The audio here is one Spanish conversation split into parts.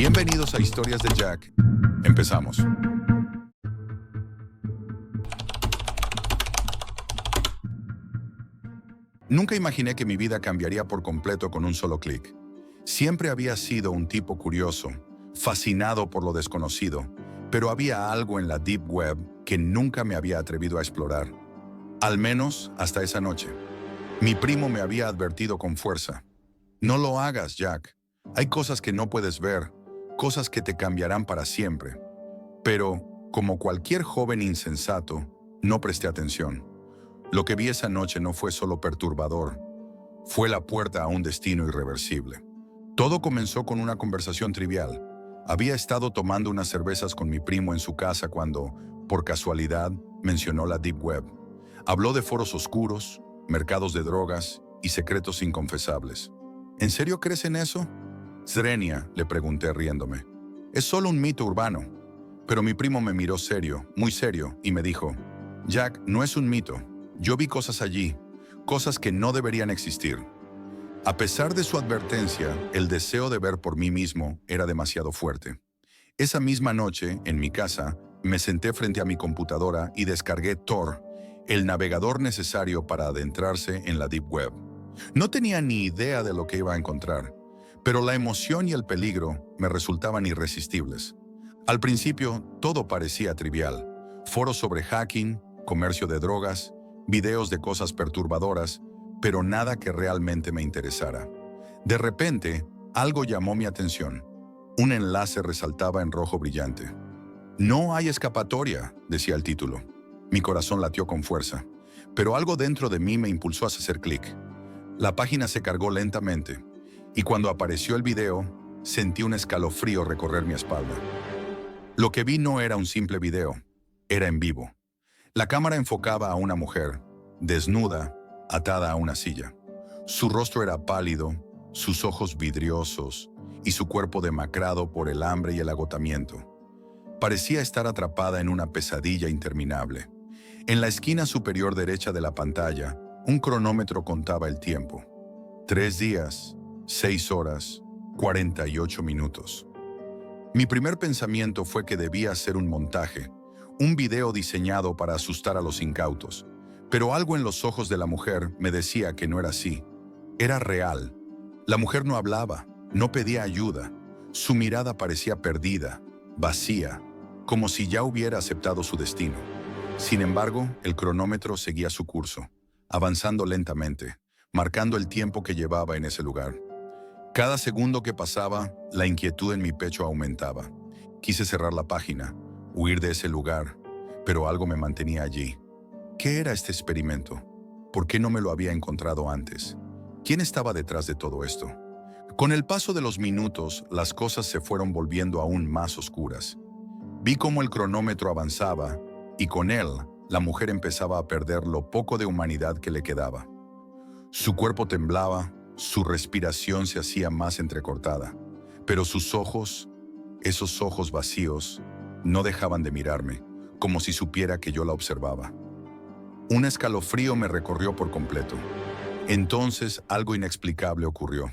Bienvenidos a Historias de Jack. Empezamos. Nunca imaginé que mi vida cambiaría por completo con un solo clic. Siempre había sido un tipo curioso, fascinado por lo desconocido, pero había algo en la Deep Web que nunca me había atrevido a explorar. Al menos hasta esa noche. Mi primo me había advertido con fuerza. No lo hagas, Jack. Hay cosas que no puedes ver, cosas que te cambiarán para siempre. Pero, como cualquier joven insensato, no presté atención. Lo que vi esa noche no fue solo perturbador, fue la puerta a un destino irreversible. Todo comenzó con una conversación trivial. Había estado tomando unas cervezas con mi primo en su casa cuando, por casualidad, mencionó la Deep Web. Habló de foros oscuros, mercados de drogas y secretos inconfesables. ¿En serio crees en eso? Srenia, le pregunté riéndome. Es solo un mito urbano. Pero mi primo me miró serio, muy serio, y me dijo, Jack, no es un mito. Yo vi cosas allí, cosas que no deberían existir. A pesar de su advertencia, el deseo de ver por mí mismo era demasiado fuerte. Esa misma noche, en mi casa, me senté frente a mi computadora y descargué Tor, el navegador necesario para adentrarse en la Deep Web. No tenía ni idea de lo que iba a encontrar, pero la emoción y el peligro me resultaban irresistibles. Al principio, todo parecía trivial. Foros sobre hacking, comercio de drogas, videos de cosas perturbadoras, pero nada que realmente me interesara. De repente, algo llamó mi atención. Un enlace resaltaba en rojo brillante. No hay escapatoria, decía el título. Mi corazón latió con fuerza, pero algo dentro de mí me impulsó a hacer clic. La página se cargó lentamente, y cuando apareció el video, sentí un escalofrío recorrer mi espalda. Lo que vi no era un simple video, era en vivo. La cámara enfocaba a una mujer, desnuda, atada a una silla. Su rostro era pálido, sus ojos vidriosos y su cuerpo demacrado por el hambre y el agotamiento. Parecía estar atrapada en una pesadilla interminable. En la esquina superior derecha de la pantalla, un cronómetro contaba el tiempo. 3 días, 6 horas, 48 minutos. Mi primer pensamiento fue que debía ser un montaje, un video diseñado para asustar a los incautos. Pero algo en los ojos de la mujer me decía que no era así. Era real. La mujer no hablaba, no pedía ayuda. Su mirada parecía perdida, vacía, como si ya hubiera aceptado su destino. Sin embargo, el cronómetro seguía su curso, avanzando lentamente, marcando el tiempo que llevaba en ese lugar. Cada segundo que pasaba, la inquietud en mi pecho aumentaba. Quise cerrar la página, huir de ese lugar, pero algo me mantenía allí. ¿Qué era este experimento? ¿Por qué no me lo había encontrado antes? ¿Quién estaba detrás de todo esto? Con el paso de los minutos, las cosas se fueron volviendo aún más oscuras. Vi cómo el cronómetro avanzaba, y con él, la mujer empezaba a perder lo poco de humanidad que le quedaba. Su cuerpo temblaba, su respiración se hacía más entrecortada, pero sus ojos, esos ojos vacíos, no dejaban de mirarme, como si supiera que yo la observaba. Un escalofrío me recorrió por completo. Entonces, algo inexplicable ocurrió.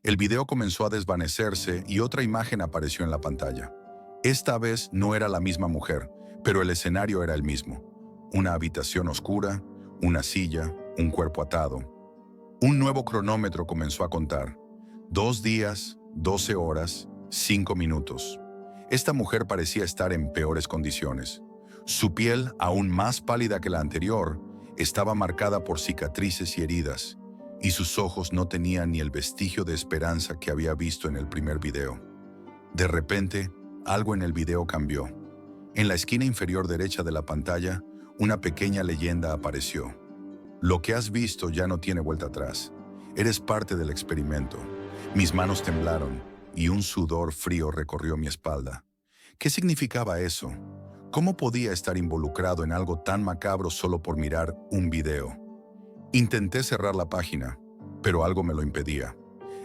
El video comenzó a desvanecerse y otra imagen apareció en la pantalla. Esta vez no era la misma mujer, pero el escenario era el mismo. Una habitación oscura, una silla, un cuerpo atado. Un nuevo cronómetro comenzó a contar. 2 días, 12 horas, 5 minutos. Esta mujer parecía estar en peores condiciones. Su piel, aún más pálida que la anterior, estaba marcada por cicatrices y heridas, y sus ojos no tenían ni el vestigio de esperanza que había visto en el primer video. De repente, algo en el video cambió. En la esquina inferior derecha de la pantalla, una pequeña leyenda apareció. Lo que has visto ya no tiene vuelta atrás. Eres parte del experimento. Mis manos temblaron y un sudor frío recorrió mi espalda. ¿Qué significaba eso? ¿Cómo podía estar involucrado en algo tan macabro solo por mirar un video? Intenté cerrar la página, pero algo me lo impedía.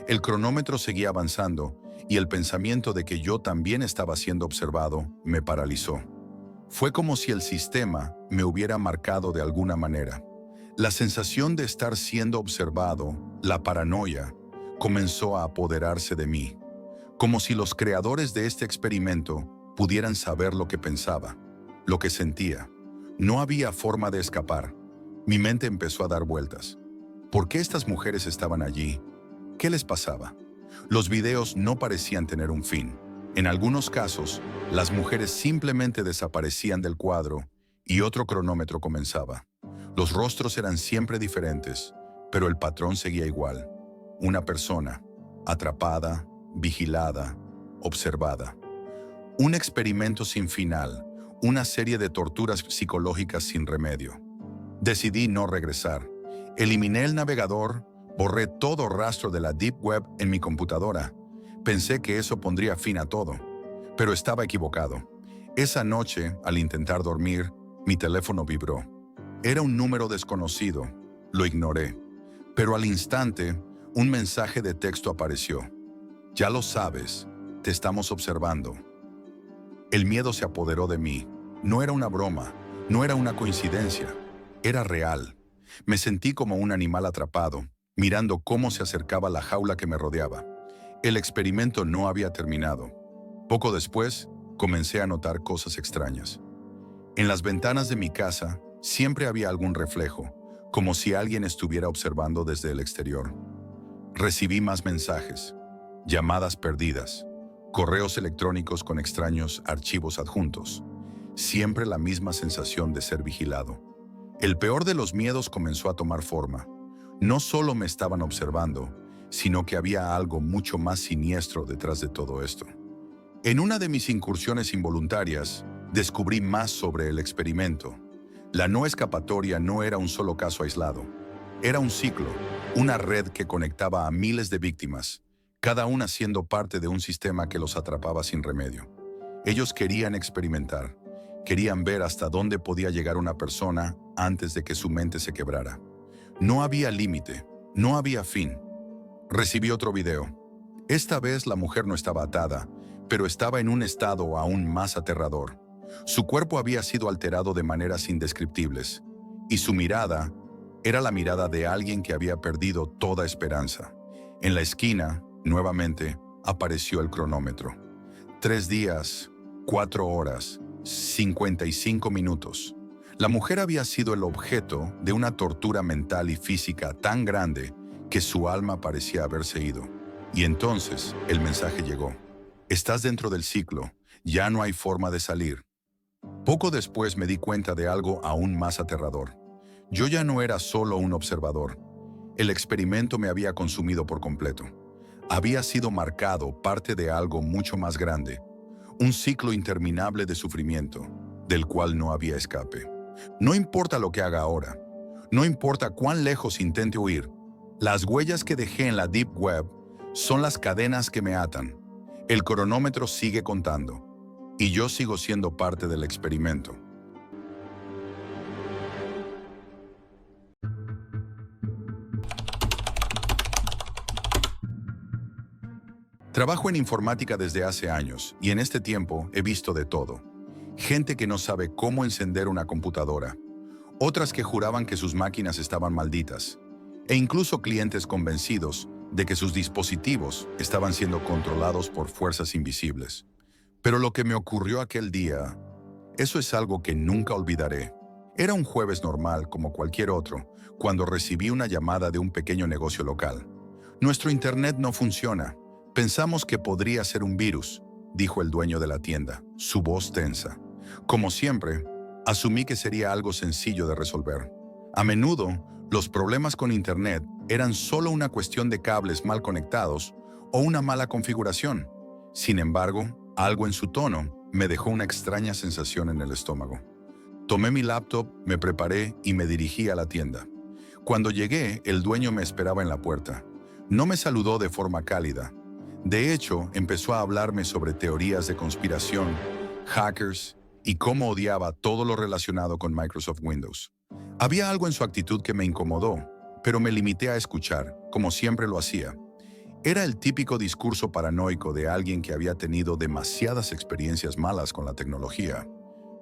El cronómetro seguía avanzando y el pensamiento de que yo también estaba siendo observado me paralizó. Fue como si el sistema me hubiera marcado de alguna manera. La sensación de estar siendo observado, la paranoia, comenzó a apoderarse de mí. como si los creadores de este experimento pudieran saber lo que pensaba, lo que sentía. No había forma de escapar. Mi mente empezó a dar vueltas. ¿Por qué estas mujeres estaban allí? ¿Qué les pasaba? Los videos no parecían tener un fin. En algunos casos, las mujeres simplemente desaparecían del cuadro y otro cronómetro comenzaba. Los rostros eran siempre diferentes, pero el patrón seguía igual. Una persona, atrapada, vigilada, observada. Un experimento sin final, una serie de torturas psicológicas sin remedio. Decidí no regresar. Eliminé el navegador, borré todo rastro de la Deep Web en mi computadora. Pensé que eso pondría fin a todo, pero estaba equivocado. Esa noche, al intentar dormir, mi teléfono vibró. Era un número desconocido. Lo ignoré. Pero al instante, un mensaje de texto apareció. Ya lo sabes, te estamos observando. El miedo se apoderó de mí. No era una broma, no era una coincidencia, era real. Me sentí como un animal atrapado, mirando cómo se acercaba la jaula que me rodeaba. El experimento no había terminado. Poco después, comencé a notar cosas extrañas. En las ventanas de mi casa siempre había algún reflejo, como si alguien estuviera observando desde el exterior. Recibí más mensajes, llamadas perdidas, correos electrónicos con extraños archivos adjuntos. Siempre la misma sensación de ser vigilado. El peor de los miedos comenzó a tomar forma. No solo me estaban observando, sino que había algo mucho más siniestro detrás de todo esto. En una de mis incursiones involuntarias, descubrí más sobre el experimento. La no escapatoria no era un solo caso aislado. Era un ciclo, una red que conectaba a miles de víctimas, cada una siendo parte de un sistema que los atrapaba sin remedio. Ellos querían experimentar, querían ver hasta dónde podía llegar una persona antes de que su mente se quebrara. No había límite, no había fin. Recibí otro video. Esta vez la mujer no estaba atada, pero estaba en un estado aún más aterrador. Su cuerpo había sido alterado de maneras indescriptibles, y su mirada era la mirada de alguien que había perdido toda esperanza. En la esquina, nuevamente, apareció el cronómetro. 3 días, 4 horas, 55 minutos. La mujer había sido el objeto de una tortura mental y física tan grande que su alma parecía haberse ido. Y entonces el mensaje llegó. Estás dentro del ciclo, ya no hay forma de salir. Poco después me di cuenta de algo aún más aterrador. Yo ya no era solo un observador. El experimento me había consumido por completo. Había sido marcado parte de algo mucho más grande, un ciclo interminable de sufrimiento, del cual no había escape. No importa lo que haga ahora, no importa cuán lejos intente huir, las huellas que dejé en la Deep Web son las cadenas que me atan. El cronómetro sigue contando, y yo sigo siendo parte del experimento. Trabajo en informática desde hace años y en este tiempo he visto de todo. Gente que no sabe cómo encender una computadora, otras que juraban que sus máquinas estaban malditas, e incluso clientes convencidos de que sus dispositivos estaban siendo controlados por fuerzas invisibles. Pero lo que me ocurrió aquel día, eso es algo que nunca olvidaré. Era un jueves normal como cualquier otro, cuando recibí una llamada de un pequeño negocio local. Nuestro internet no funciona. Pensamos que podría ser un virus, dijo el dueño de la tienda, su voz tensa. Como siempre, asumí que sería algo sencillo de resolver. A menudo, los problemas con internet eran solo una cuestión de cables mal conectados o una mala configuración. Sin embargo, algo en su tono me dejó una extraña sensación en el estómago. Tomé mi laptop, me preparé y me dirigí a la tienda. Cuando llegué, el dueño me esperaba en la puerta. No me saludó de forma cálida. De hecho, empezó a hablarme sobre teorías de conspiración, hackers y cómo odiaba todo lo relacionado con Microsoft Windows. Había algo en su actitud que me incomodó, pero me limité a escuchar, como siempre lo hacía. Era el típico discurso paranoico de alguien que había tenido demasiadas experiencias malas con la tecnología.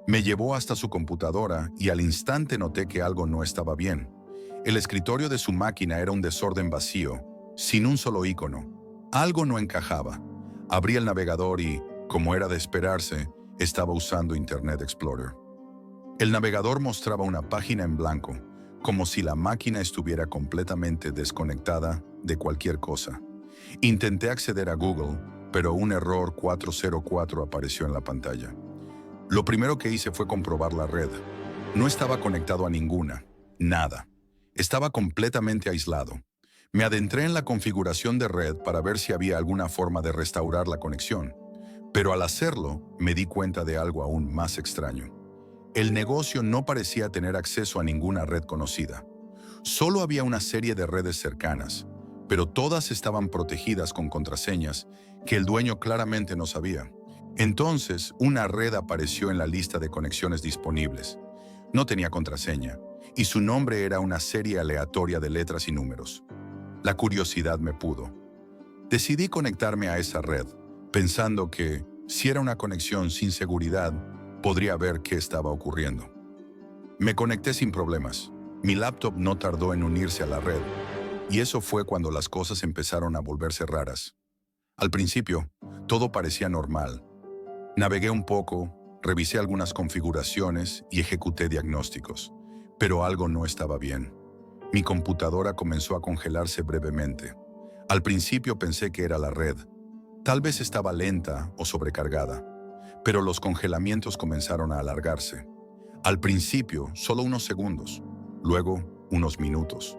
Me llevó hasta su computadora y al instante noté que algo no estaba bien. El escritorio de su máquina era un desorden vacío, sin un solo icono. Algo no encajaba. Abrí el navegador y, como era de esperarse, estaba usando Internet Explorer. El navegador mostraba una página en blanco, como si la máquina estuviera completamente desconectada de cualquier cosa. Intenté acceder a Google, pero un error 404 apareció en la pantalla. Lo primero que hice fue comprobar la red. No estaba conectado a ninguna, nada. Estaba completamente aislado. Me adentré en la configuración de red para ver si había alguna forma de restaurar la conexión, pero al hacerlo me di cuenta de algo aún más extraño. El negocio no parecía tener acceso a ninguna red conocida. Solo había una serie de redes cercanas, pero todas estaban protegidas con contraseñas que el dueño claramente no sabía. Entonces, una red apareció en la lista de conexiones disponibles. No tenía contraseña, y su nombre era una serie aleatoria de letras y números. La curiosidad me pudo. Decidí conectarme a esa red, pensando que, si era una conexión sin seguridad, podría ver qué estaba ocurriendo. Me conecté sin problemas. Mi laptop no tardó en unirse a la red, y eso fue cuando las cosas empezaron a volverse raras. Al principio, todo parecía normal. Navegué un poco, revisé algunas configuraciones y ejecuté diagnósticos, pero algo no estaba bien. Mi computadora comenzó a congelarse brevemente. Al principio pensé que era la red. Tal vez estaba lenta o sobrecargada, pero los congelamientos comenzaron a alargarse. Al principio, solo unos segundos, luego unos minutos.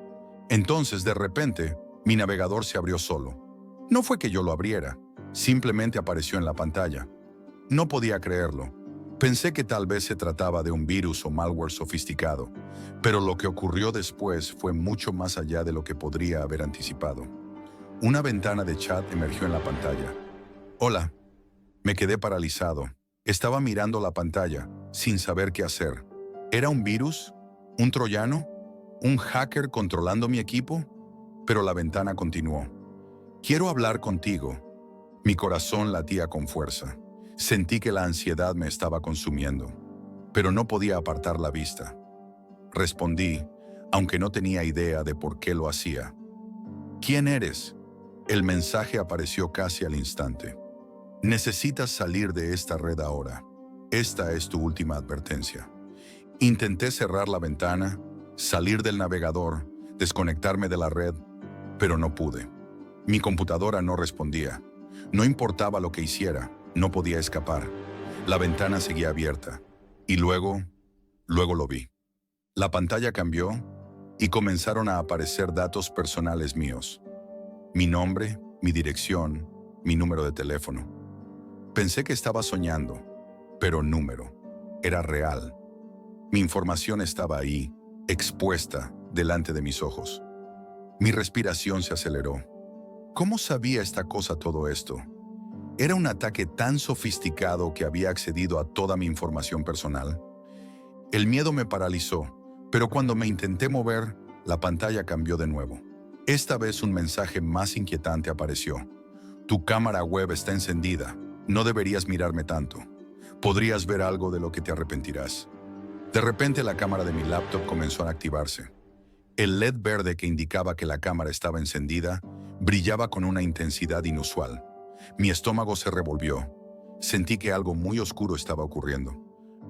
Entonces, de repente, mi navegador se abrió solo. No fue que yo lo abriera, simplemente apareció en la pantalla. No podía creerlo. Pensé que tal vez se trataba de un virus o malware sofisticado, pero lo que ocurrió después fue mucho más allá de lo que podría haber anticipado. Una ventana de chat emergió en la pantalla. Hola. Me quedé paralizado. Estaba mirando la pantalla, sin saber qué hacer. ¿Era un virus? ¿Un troyano? ¿Un hacker controlando mi equipo? Pero la ventana continuó. Quiero hablar contigo. Mi corazón latía con fuerza. Sentí que la ansiedad me estaba consumiendo, pero no podía apartar la vista. Respondí, aunque no tenía idea de por qué lo hacía. ¿Quién eres? El mensaje apareció casi al instante. Necesitas salir de esta red ahora. Esta es tu última advertencia. Intenté cerrar la ventana, salir del navegador, desconectarme de la red, pero no pude. Mi computadora no respondía. No importaba lo que hiciera, no podía escapar. La ventana seguía abierta. Y luego lo vi. La pantalla cambió y comenzaron a aparecer datos personales míos. Mi nombre, mi dirección, mi número de teléfono. Pensé que estaba soñando, pero número. Era real. Mi información estaba ahí, expuesta, delante de mis ojos. Mi respiración se aceleró. ¿Cómo sabía esta cosa todo esto? ¿Era un ataque tan sofisticado que había accedido a toda mi información personal? El miedo me paralizó, pero cuando me intenté mover, la pantalla cambió de nuevo. Esta vez un mensaje más inquietante apareció. Tu cámara web está encendida. No deberías mirarme tanto. Podrías ver algo de lo que te arrepentirás. De repente la cámara de mi laptop comenzó a activarse. El LED verde que indicaba que la cámara estaba encendida brillaba con una intensidad inusual. Mi estómago se revolvió. Sentí que algo muy oscuro estaba ocurriendo.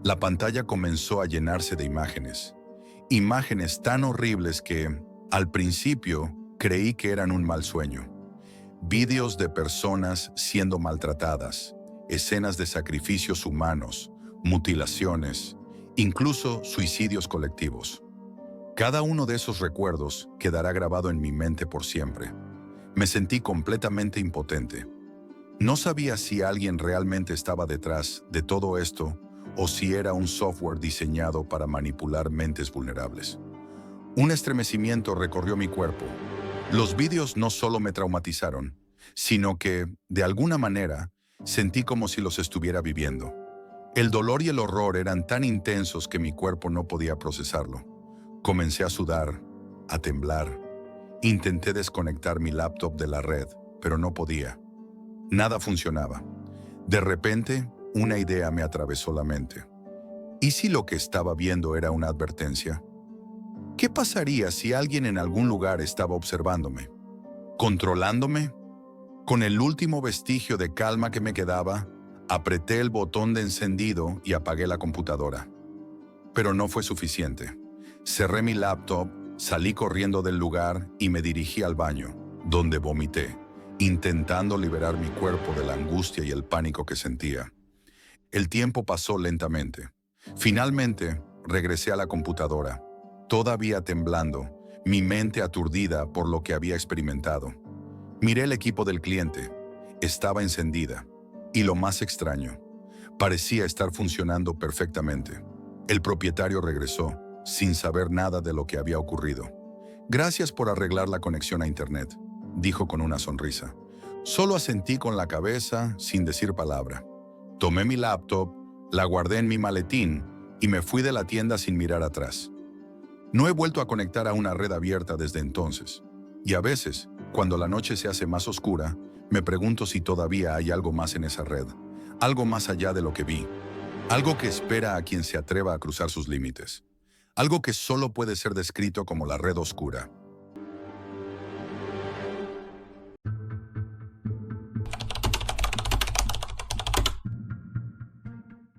La pantalla comenzó a llenarse de imágenes. Imágenes tan horribles que, al principio, creí que eran un mal sueño. Vídeos de personas siendo maltratadas, escenas de sacrificios humanos, mutilaciones, incluso suicidios colectivos. Cada uno de esos recuerdos quedará grabado en mi mente por siempre. Me sentí completamente impotente. No sabía si alguien realmente estaba detrás de todo esto o si era un software diseñado para manipular mentes vulnerables. Un estremecimiento recorrió mi cuerpo. Los vídeos no solo me traumatizaron, sino que, de alguna manera, sentí como si los estuviera viviendo. El dolor y el horror eran tan intensos que mi cuerpo no podía procesarlo. Comencé a sudar, a temblar. Intenté desconectar mi laptop de la red, pero no podía. Nada funcionaba. De repente, una idea me atravesó la mente. ¿Y si lo que estaba viendo era una advertencia? ¿Qué pasaría si alguien en algún lugar estaba observándome? ¿Controlándome? Con el último vestigio de calma que me quedaba, apreté el botón de encendido y apagué la computadora. Pero no fue suficiente. Cerré mi laptop, salí corriendo del lugar y me dirigí al baño, donde vomité, intentando liberar mi cuerpo de la angustia y el pánico que sentía. El tiempo pasó lentamente. Finalmente, regresé a la computadora, todavía temblando, mi mente aturdida por lo que había experimentado. Miré el equipo del cliente. Estaba encendida. Y lo más extraño, parecía estar funcionando perfectamente. El propietario regresó, sin saber nada de lo que había ocurrido. «Gracias por arreglar la conexión a Internet», dijo con una sonrisa. Solo asentí con la cabeza, sin decir palabra. Tomé mi laptop, la guardé en mi maletín y me fui de la tienda sin mirar atrás. No he vuelto a conectar a una red abierta desde entonces. Y a veces, cuando la noche se hace más oscura, me pregunto si todavía hay algo más en esa red, algo más allá de lo que vi, algo que espera a quien se atreva a cruzar sus límites, algo que solo puede ser descrito como la red oscura.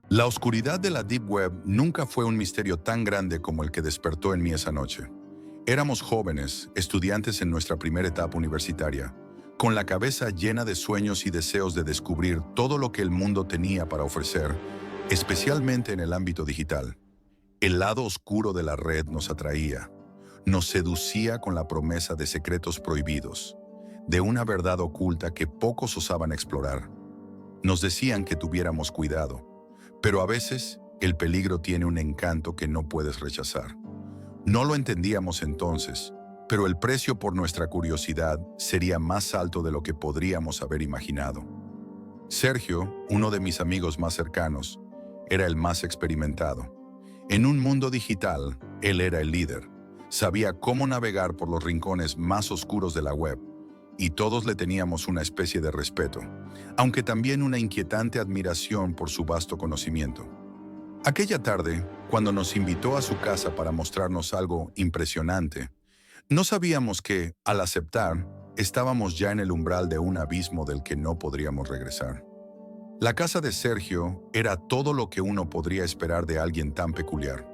La oscuridad de la Deep Web nunca fue un misterio tan grande como el que despertó en mí esa noche. Éramos jóvenes, estudiantes en nuestra primera etapa universitaria, con la cabeza llena de sueños y deseos de descubrir todo lo que el mundo tenía para ofrecer, especialmente en el ámbito digital. El lado oscuro de la red nos atraía, nos seducía con la promesa de secretos prohibidos, de una verdad oculta que pocos osaban explorar. Nos decían que tuviéramos cuidado, pero a veces el peligro tiene un encanto que no puedes rechazar. No lo entendíamos entonces, pero el precio por nuestra curiosidad sería más alto de lo que podríamos haber imaginado. Sergio, uno de mis amigos más cercanos, era el más experimentado. En un mundo digital, él era el líder. Sabía cómo navegar por los rincones más oscuros de la web, y todos le teníamos una especie de respeto, aunque también una inquietante admiración por su vasto conocimiento. Aquella tarde, cuando nos invitó a su casa para mostrarnos algo impresionante, no sabíamos que, al aceptar, estábamos ya en el umbral de un abismo del que no podríamos regresar. La casa de Sergio era todo lo que uno podría esperar de alguien tan peculiar.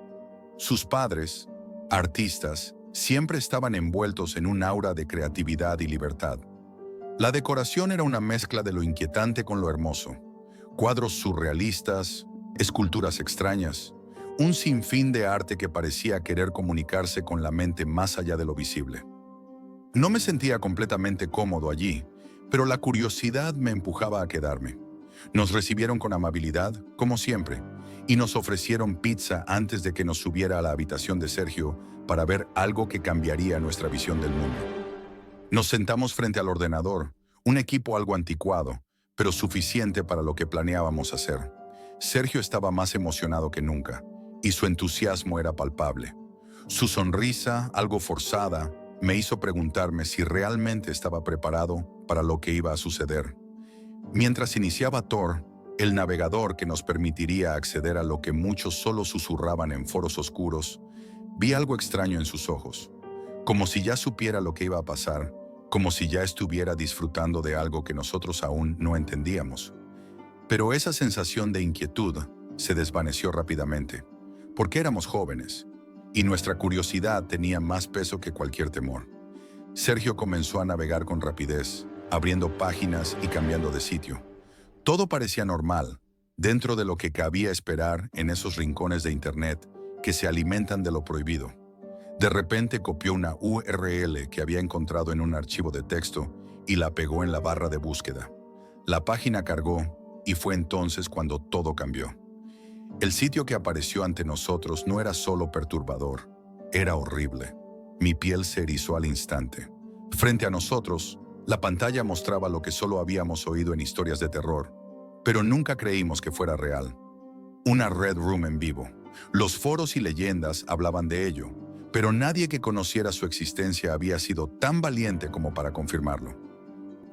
Sus padres, artistas, siempre estaban envueltos en un aura de creatividad y libertad. La decoración era una mezcla de lo inquietante con lo hermoso. Cuadros surrealistas, esculturas extrañas, un sinfín de arte que parecía querer comunicarse con la mente más allá de lo visible. No me sentía completamente cómodo allí, pero la curiosidad me empujaba a quedarme. Nos recibieron con amabilidad, como siempre, y nos ofrecieron pizza antes de que nos subiera a la habitación de Sergio para ver algo que cambiaría nuestra visión del mundo. Nos sentamos frente al ordenador, un equipo algo anticuado, pero suficiente para lo que planeábamos hacer. Sergio estaba más emocionado que nunca, y su entusiasmo era palpable. Su sonrisa, algo forzada, me hizo preguntarme si realmente estaba preparado para lo que iba a suceder. Mientras iniciaba Tor, el navegador que nos permitiría acceder a lo que muchos solo susurraban en foros oscuros, vi algo extraño en sus ojos, como si ya supiera lo que iba a pasar, como si ya estuviera disfrutando de algo que nosotros aún no entendíamos. Pero esa sensación de inquietud se desvaneció rápidamente, porque éramos jóvenes, y nuestra curiosidad tenía más peso que cualquier temor. Sergio comenzó a navegar con rapidez, abriendo páginas y cambiando de sitio. Todo parecía normal, dentro de lo que cabía esperar en esos rincones de Internet que se alimentan de lo prohibido. De repente copió una URL que había encontrado en un archivo de texto y la pegó en la barra de búsqueda. La página cargó y fue entonces cuando todo cambió. El sitio que apareció ante nosotros no era solo perturbador, era horrible. Mi piel se erizó al instante. Frente a nosotros, la pantalla mostraba lo que solo habíamos oído en historias de terror, pero nunca creímos que fuera real. Una Red Room en vivo. Los foros y leyendas hablaban de ello, pero nadie que conociera su existencia había sido tan valiente como para confirmarlo.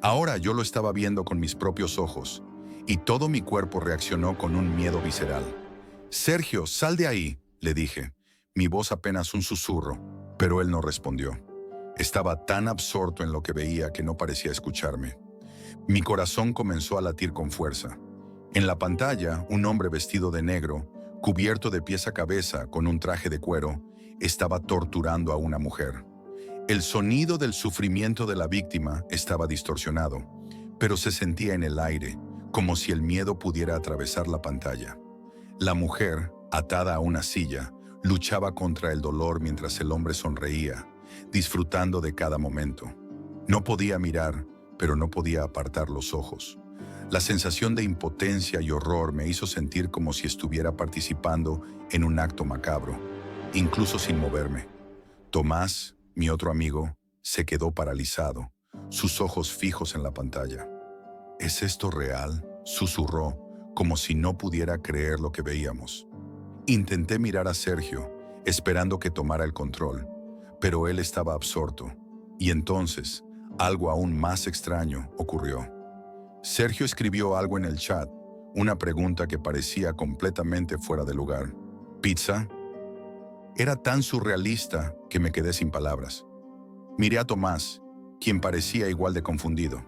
Ahora yo lo estaba viendo con mis propios ojos, y todo mi cuerpo reaccionó con un miedo visceral. «Sergio, sal de ahí», le dije, mi voz apenas un susurro, pero él no respondió. Estaba tan absorto en lo que veía que no parecía escucharme. Mi corazón comenzó a latir con fuerza. En la pantalla, un hombre vestido de negro, cubierto de pies a cabeza con un traje de cuero, estaba torturando a una mujer. El sonido del sufrimiento de la víctima estaba distorsionado, pero se sentía en el aire, como si el miedo pudiera atravesar la pantalla. La mujer, atada a una silla, luchaba contra el dolor mientras el hombre sonreía, disfrutando de cada momento. No podía mirar, pero no podía apartar los ojos. La sensación de impotencia y horror me hizo sentir como si estuviera participando en un acto macabro, incluso sin moverme. Tomás, mi otro amigo, se quedó paralizado, sus ojos fijos en la pantalla. ¿Es esto real?, susurró, como si no pudiera creer lo que veíamos. Intenté mirar a Sergio, esperando que tomara el control, pero él estaba absorto. Y entonces, algo aún más extraño ocurrió. Sergio escribió algo en el chat, una pregunta que parecía completamente fuera de lugar. ¿Pizza? Era tan surrealista que me quedé sin palabras. Miré a Tomás, quien parecía igual de confundido.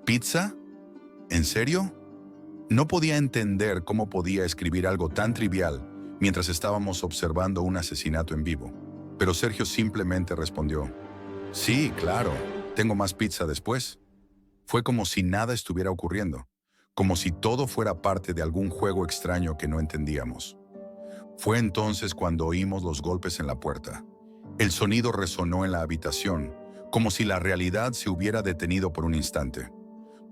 ¿Pizza? ¿En serio? No podía entender cómo podía escribir algo tan trivial mientras estábamos observando un asesinato en vivo. Pero Sergio simplemente respondió: sí, claro, tengo más pizza después. Fue como si nada estuviera ocurriendo, como si todo fuera parte de algún juego extraño que no entendíamos. Fue entonces cuando oímos los golpes en la puerta. El sonido resonó en la habitación, como si la realidad se hubiera detenido por un instante.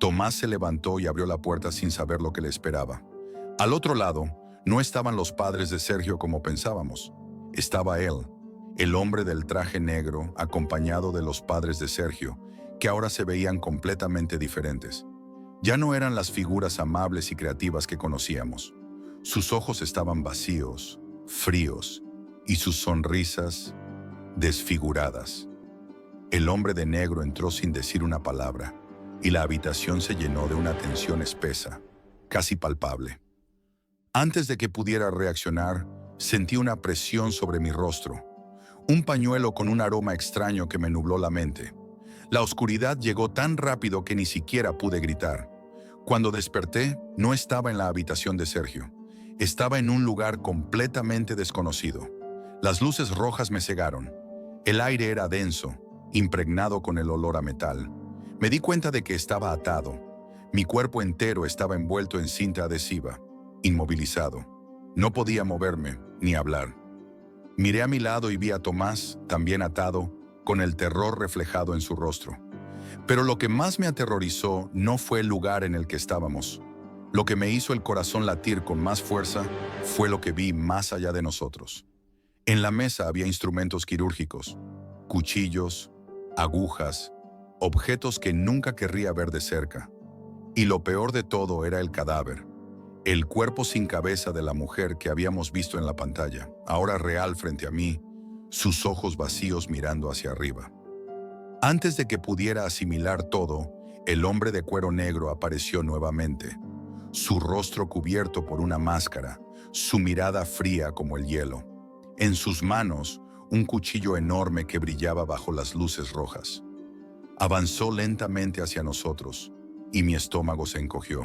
Tomás se levantó y abrió la puerta sin saber lo que le esperaba. Al otro lado, no estaban los padres de Sergio como pensábamos. Estaba él, el hombre del traje negro, acompañado de los padres de Sergio, que ahora se veían completamente diferentes. Ya no eran las figuras amables y creativas que conocíamos. Sus ojos estaban vacíos, fríos, y sus sonrisas desfiguradas. El hombre de negro entró sin decir una palabra, y la habitación se llenó de una tensión espesa, casi palpable. Antes de que pudiera reaccionar, sentí una presión sobre mi rostro, un pañuelo con un aroma extraño que me nubló la mente. La oscuridad llegó tan rápido que ni siquiera pude gritar. Cuando desperté, no estaba en la habitación de Sergio. Estaba en un lugar completamente desconocido. Las luces rojas me cegaron. El aire era denso, impregnado con el olor a metal. Me di cuenta de que estaba atado. Mi cuerpo entero estaba envuelto en cinta adhesiva, inmovilizado. No podía moverme ni hablar. Miré a mi lado y vi a Tomás, también atado, con el terror reflejado en su rostro. Pero lo que más me aterrorizó no fue el lugar en el que estábamos. Lo que me hizo el corazón latir con más fuerza fue lo que vi más allá de nosotros. En la mesa había instrumentos quirúrgicos, cuchillos, agujas, objetos que nunca querría ver de cerca. Y lo peor de todo era el cadáver, el cuerpo sin cabeza de la mujer que habíamos visto en la pantalla, ahora real frente a mí, sus ojos vacíos mirando hacia arriba. Antes de que pudiera asimilar todo, el hombre de cuero negro apareció nuevamente, su rostro cubierto por una máscara, su mirada fría como el hielo. En sus manos, un cuchillo enorme que brillaba bajo las luces rojas. Avanzó lentamente hacia nosotros, y mi estómago se encogió.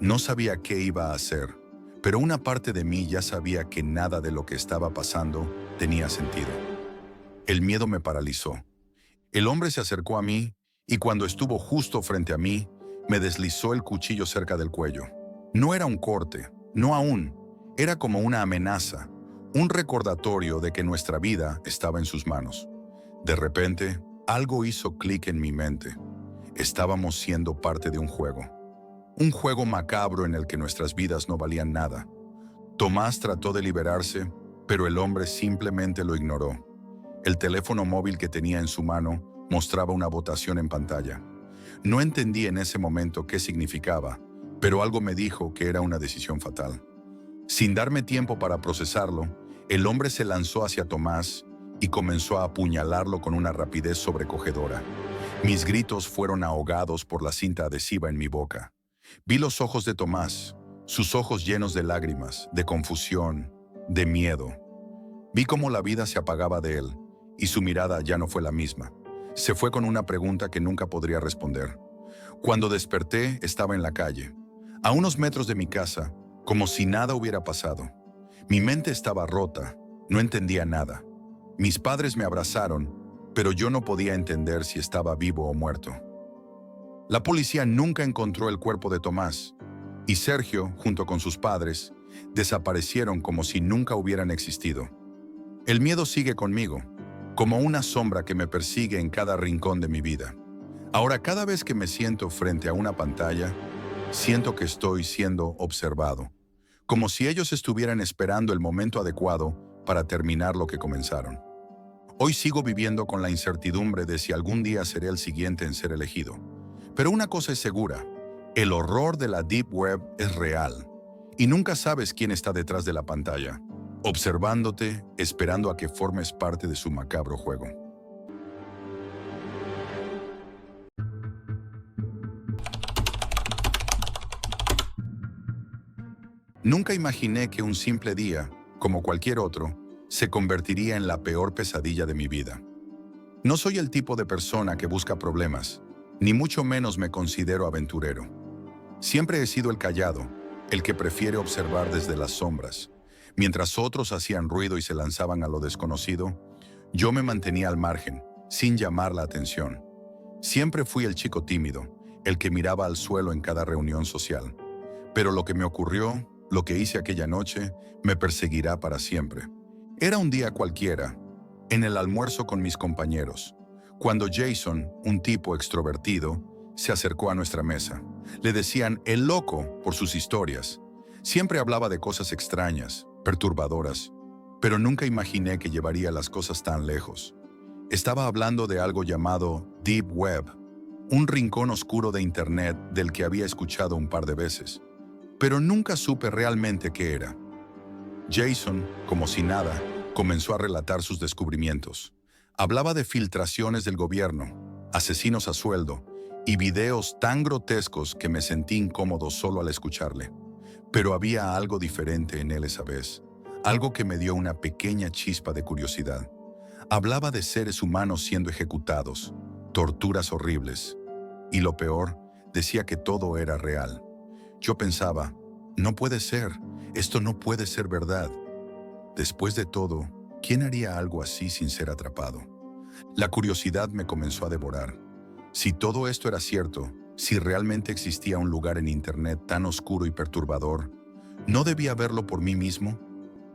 No sabía qué iba a hacer, pero una parte de mí ya sabía que nada de lo que estaba pasando tenía sentido. El miedo me paralizó. El hombre se acercó a mí, y cuando estuvo justo frente a mí, me deslizó el cuchillo cerca del cuello. No era un corte, no aún, era como una amenaza, un recordatorio de que nuestra vida estaba en sus manos. De repente, algo hizo clic en mi mente. Estábamos siendo parte de un juego macabro en el que nuestras vidas no valían nada. Tomás trató de liberarse, pero el hombre simplemente lo ignoró. El teléfono móvil que tenía en su mano mostraba una votación en pantalla. No entendí en ese momento qué significaba, pero algo me dijo que era una decisión fatal. Sin darme tiempo para procesarlo, el hombre se lanzó hacia Tomás y comenzó a apuñalarlo con una rapidez sobrecogedora. Mis gritos fueron ahogados por la cinta adhesiva en mi boca. Vi los ojos de Tomás, sus ojos llenos de lágrimas, de confusión, de miedo. Vi cómo la vida se apagaba de él, y su mirada ya no fue la misma. Se fue con una pregunta que nunca podría responder. Cuando desperté, estaba en la calle, a unos metros de mi casa, como si nada hubiera pasado. Mi mente estaba rota, no entendía nada. Mis padres me abrazaron, pero yo no podía entender si estaba vivo o muerto. La policía nunca encontró el cuerpo de Tomás, y Sergio, junto con sus padres, desaparecieron como si nunca hubieran existido. El miedo sigue conmigo, como una sombra que me persigue en cada rincón de mi vida. Ahora, cada vez que me siento frente a una pantalla, siento que estoy siendo observado, como si ellos estuvieran esperando el momento adecuado para terminar lo que comenzaron. Hoy sigo viviendo con la incertidumbre de si algún día seré el siguiente en ser elegido. Pero una cosa es segura, el horror de la Deep Web es real, y nunca sabes quién está detrás de la pantalla, observándote, esperando a que formes parte de su macabro juego. Nunca imaginé que un simple día, como cualquier otro, se convertiría en la peor pesadilla de mi vida. No soy el tipo de persona que busca problemas, ni mucho menos me considero aventurero. Siempre he sido el callado, el que prefiere observar desde las sombras. Mientras otros hacían ruido y se lanzaban a lo desconocido, yo me mantenía al margen, sin llamar la atención. Siempre fui el chico tímido, el que miraba al suelo en cada reunión social. Pero lo que me ocurrió, lo que hice aquella noche, me perseguirá para siempre. Era un día cualquiera, en el almuerzo con mis compañeros, cuando Jason, un tipo extrovertido, se acercó a nuestra mesa. Le decían el loco por sus historias. Siempre hablaba de cosas extrañas, perturbadoras, pero nunca imaginé que llevaría las cosas tan lejos. Estaba hablando de algo llamado Deep Web, un rincón oscuro de Internet del que había escuchado un par de veces, pero nunca supe realmente qué era. Jason, como si nada, comenzó a relatar sus descubrimientos. Hablaba de filtraciones del gobierno, asesinos a sueldo y videos tan grotescos que me sentí incómodo solo al escucharle. Pero había algo diferente en él esa vez, algo que me dio una pequeña chispa de curiosidad. Hablaba de seres humanos siendo ejecutados, torturas horribles. Y lo peor, decía que todo era real. Yo pensaba, no puede ser, esto no puede ser verdad. Después de todo, ¿quién haría algo así sin ser atrapado? La curiosidad me comenzó a devorar. Si todo esto era cierto, si realmente existía un lugar en Internet tan oscuro y perturbador, ¿no debía verlo por mí mismo?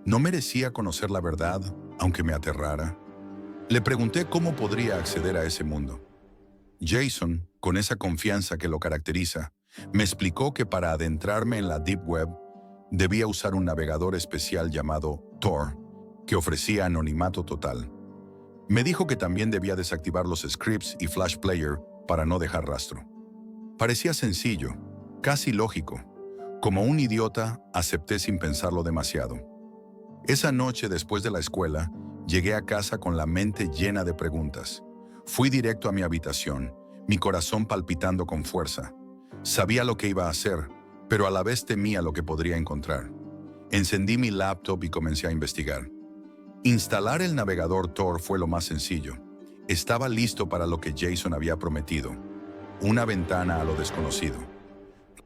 ¿No merecía conocer la verdad, aunque me aterrara? Le pregunté cómo podría acceder a ese mundo. Jason, con esa confianza que lo caracteriza, me explicó que para adentrarme en la Deep Web, debía usar un navegador especial llamado Tor, que ofrecía anonimato total. Me dijo que también debía desactivar los scripts y Flash Player para no dejar rastro. Parecía sencillo, casi lógico. Como un idiota, acepté sin pensarlo demasiado. Esa noche, después de la escuela, llegué a casa con la mente llena de preguntas. Fui directo a mi habitación, mi corazón palpitando con fuerza. Sabía lo que iba a hacer, pero a la vez temía lo que podría encontrar. Encendí mi laptop y comencé a investigar. Instalar el navegador Tor fue lo más sencillo. Estaba listo para lo que Jason había prometido, una ventana a lo desconocido.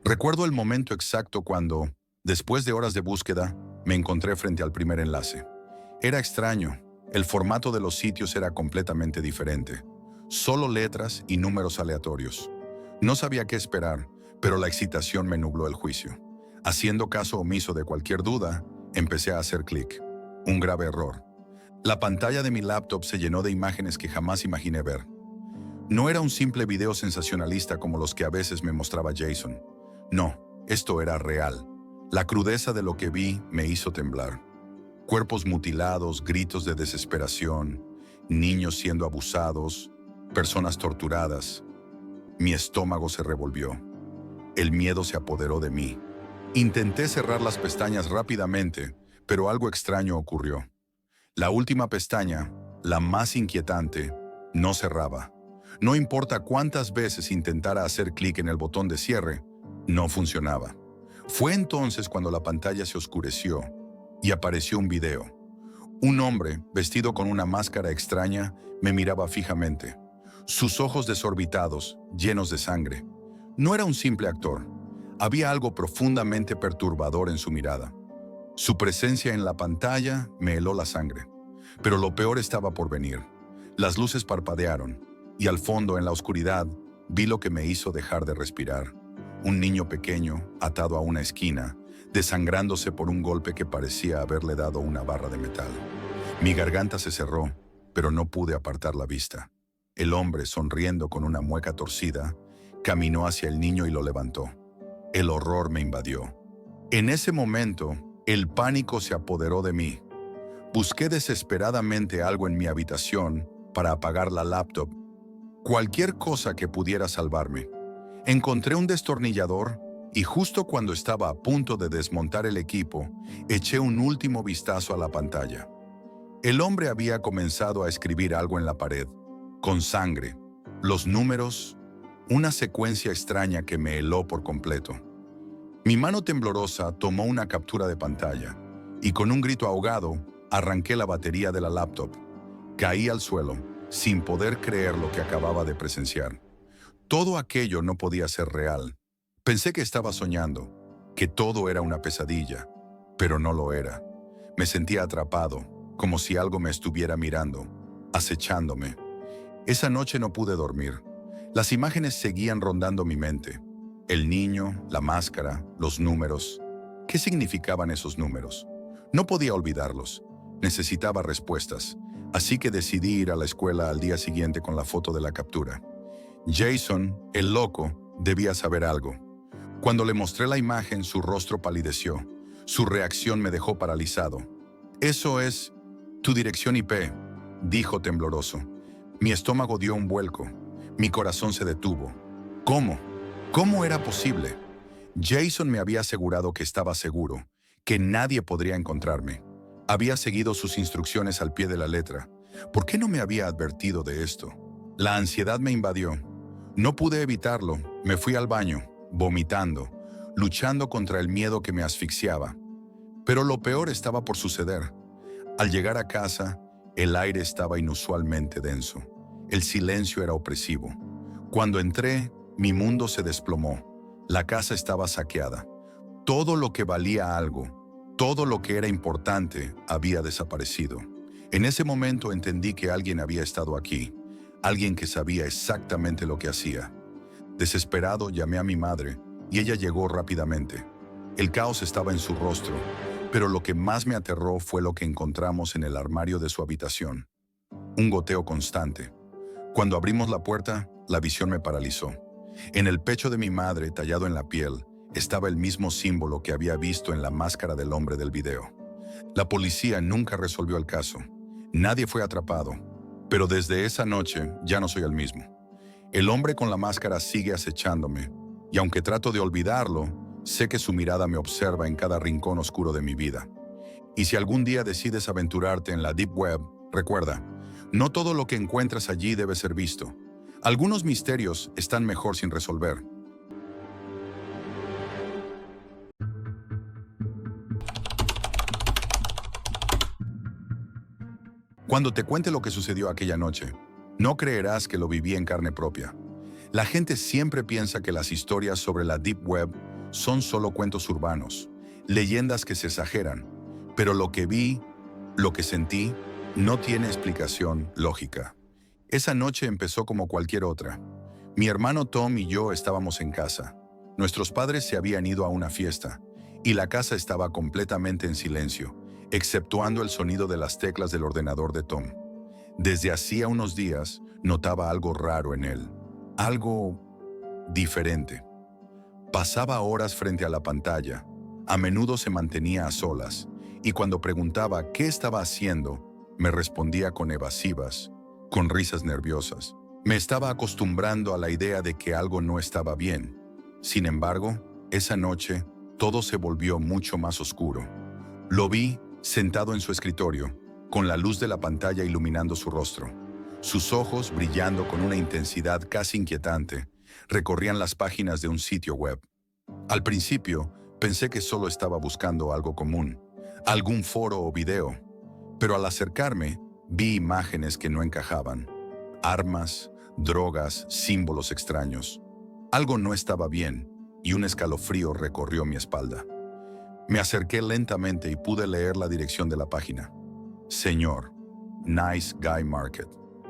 Recuerdo el momento exacto cuando, después de horas de búsqueda, me encontré frente al primer enlace. Era extraño, el formato de los sitios era completamente diferente. Solo letras y números aleatorios. No sabía qué esperar, pero la excitación me nubló el juicio. Haciendo caso omiso de cualquier duda, empecé a hacer clic. Un grave error. La pantalla de mi laptop se llenó de imágenes que jamás imaginé ver. No era un simple video sensacionalista como los que a veces me mostraba Jason. No, esto era real. La crudeza de lo que vi me hizo temblar. Cuerpos mutilados, gritos de desesperación, niños siendo abusados, personas torturadas. Mi estómago se revolvió. El miedo se apoderó de mí. Intenté cerrar las pestañas rápidamente, pero algo extraño ocurrió. La última pestaña, la más inquietante, no cerraba. No importa cuántas veces intentara hacer clic en el botón de cierre, no funcionaba. Fue entonces cuando la pantalla se oscureció y apareció un video. Un hombre, vestido con una máscara extraña, me miraba fijamente. Sus ojos desorbitados, llenos de sangre. No era un simple actor. Había algo profundamente perturbador en su mirada. Su presencia en la pantalla me heló la sangre. Pero lo peor estaba por venir. Las luces parpadearon, y al fondo, en la oscuridad, vi lo que me hizo dejar de respirar. Un niño pequeño, atado a una esquina, desangrándose por un golpe que parecía haberle dado una barra de metal. Mi garganta se cerró, pero no pude apartar la vista. El hombre, sonriendo con una mueca torcida, caminó hacia el niño y lo levantó. El horror me invadió. En ese momento, el pánico se apoderó de mí. Busqué desesperadamente algo en mi habitación para apagar la laptop, cualquier cosa que pudiera salvarme. Encontré un destornillador y justo cuando estaba a punto de desmontar el equipo, eché un último vistazo a la pantalla. El hombre había comenzado a escribir algo en la pared, con sangre, los números, una secuencia extraña que me heló por completo. Mi mano temblorosa tomó una captura de pantalla y con un grito ahogado arranqué la batería de la laptop. Caí al suelo, sin poder creer lo que acababa de presenciar. Todo aquello no podía ser real. Pensé que estaba soñando, que todo era una pesadilla, pero no lo era. Me sentía atrapado, como si algo me estuviera mirando, acechándome. Esa noche no pude dormir. Las imágenes seguían rondando mi mente. El niño, la máscara, los números. ¿Qué significaban esos números? No podía olvidarlos. Necesitaba respuestas. Así que decidí ir a la escuela al día siguiente con la foto de la captura. Jason, el loco, debía saber algo. Cuando le mostré la imagen, su rostro palideció. Su reacción me dejó paralizado. «Eso es tu dirección IP», dijo tembloroso. Mi estómago dio un vuelco. Mi corazón se detuvo. ¿Cómo? ¿Cómo era posible? Jason me había asegurado que estaba seguro, que nadie podría encontrarme. Había seguido sus instrucciones al pie de la letra. ¿Por qué no me había advertido de esto? La ansiedad me invadió. No pude evitarlo. Me fui al baño, vomitando, luchando contra el miedo que me asfixiaba. Pero lo peor estaba por suceder. Al llegar a casa, el aire estaba inusualmente denso. El silencio era opresivo. Cuando entré, mi mundo se desplomó. La casa estaba saqueada. Todo lo que valía algo, todo lo que era importante, había desaparecido. En ese momento entendí que alguien había estado aquí, alguien que sabía exactamente lo que hacía. Desesperado, llamé a mi madre y ella llegó rápidamente. El caos estaba en su rostro, pero lo que más me aterró fue lo que encontramos en el armario de su habitación. Un goteo constante. Cuando abrimos la puerta, la visión me paralizó. En el pecho de mi madre, tallado en la piel, estaba el mismo símbolo que había visto en la máscara del hombre del video. La policía nunca resolvió el caso. Nadie fue atrapado. Pero desde esa noche ya no soy el mismo. El hombre con la máscara sigue acechándome, y aunque trato de olvidarlo, sé que su mirada me observa en cada rincón oscuro de mi vida. Y si algún día decides aventurarte en la Deep Web, recuerda, no todo lo que encuentras allí debe ser visto. Algunos misterios están mejor sin resolver. Cuando te cuente lo que sucedió aquella noche, no creerás que lo viví en carne propia. La gente siempre piensa que las historias sobre la Deep Web son solo cuentos urbanos, leyendas que se exageran, pero lo que vi, lo que sentí, no tiene explicación lógica. Esa noche empezó como cualquier otra. Mi hermano Tom y yo estábamos en casa. Nuestros padres se habían ido a una fiesta, y la casa estaba completamente en silencio, exceptuando el sonido de las teclas del ordenador de Tom. Desde hacía unos días notaba algo raro en él, algo diferente. Pasaba horas frente a la pantalla, a menudo se mantenía a solas, y cuando preguntaba qué estaba haciendo, me respondía con evasivas, con risas nerviosas. Me estaba acostumbrando a la idea de que algo no estaba bien. Sin embargo, esa noche, todo se volvió mucho más oscuro. Lo vi sentado en su escritorio, con la luz de la pantalla iluminando su rostro. Sus ojos, brillando con una intensidad casi inquietante, recorrían las páginas de un sitio web. Al principio, pensé que solo estaba buscando algo común, algún foro o video, pero al acercarme, vi imágenes que no encajaban. Armas, drogas, símbolos extraños. Algo no estaba bien y un escalofrío recorrió mi espalda. Me acerqué lentamente y pude leer la dirección de la página. Señor, Nice Guy Market.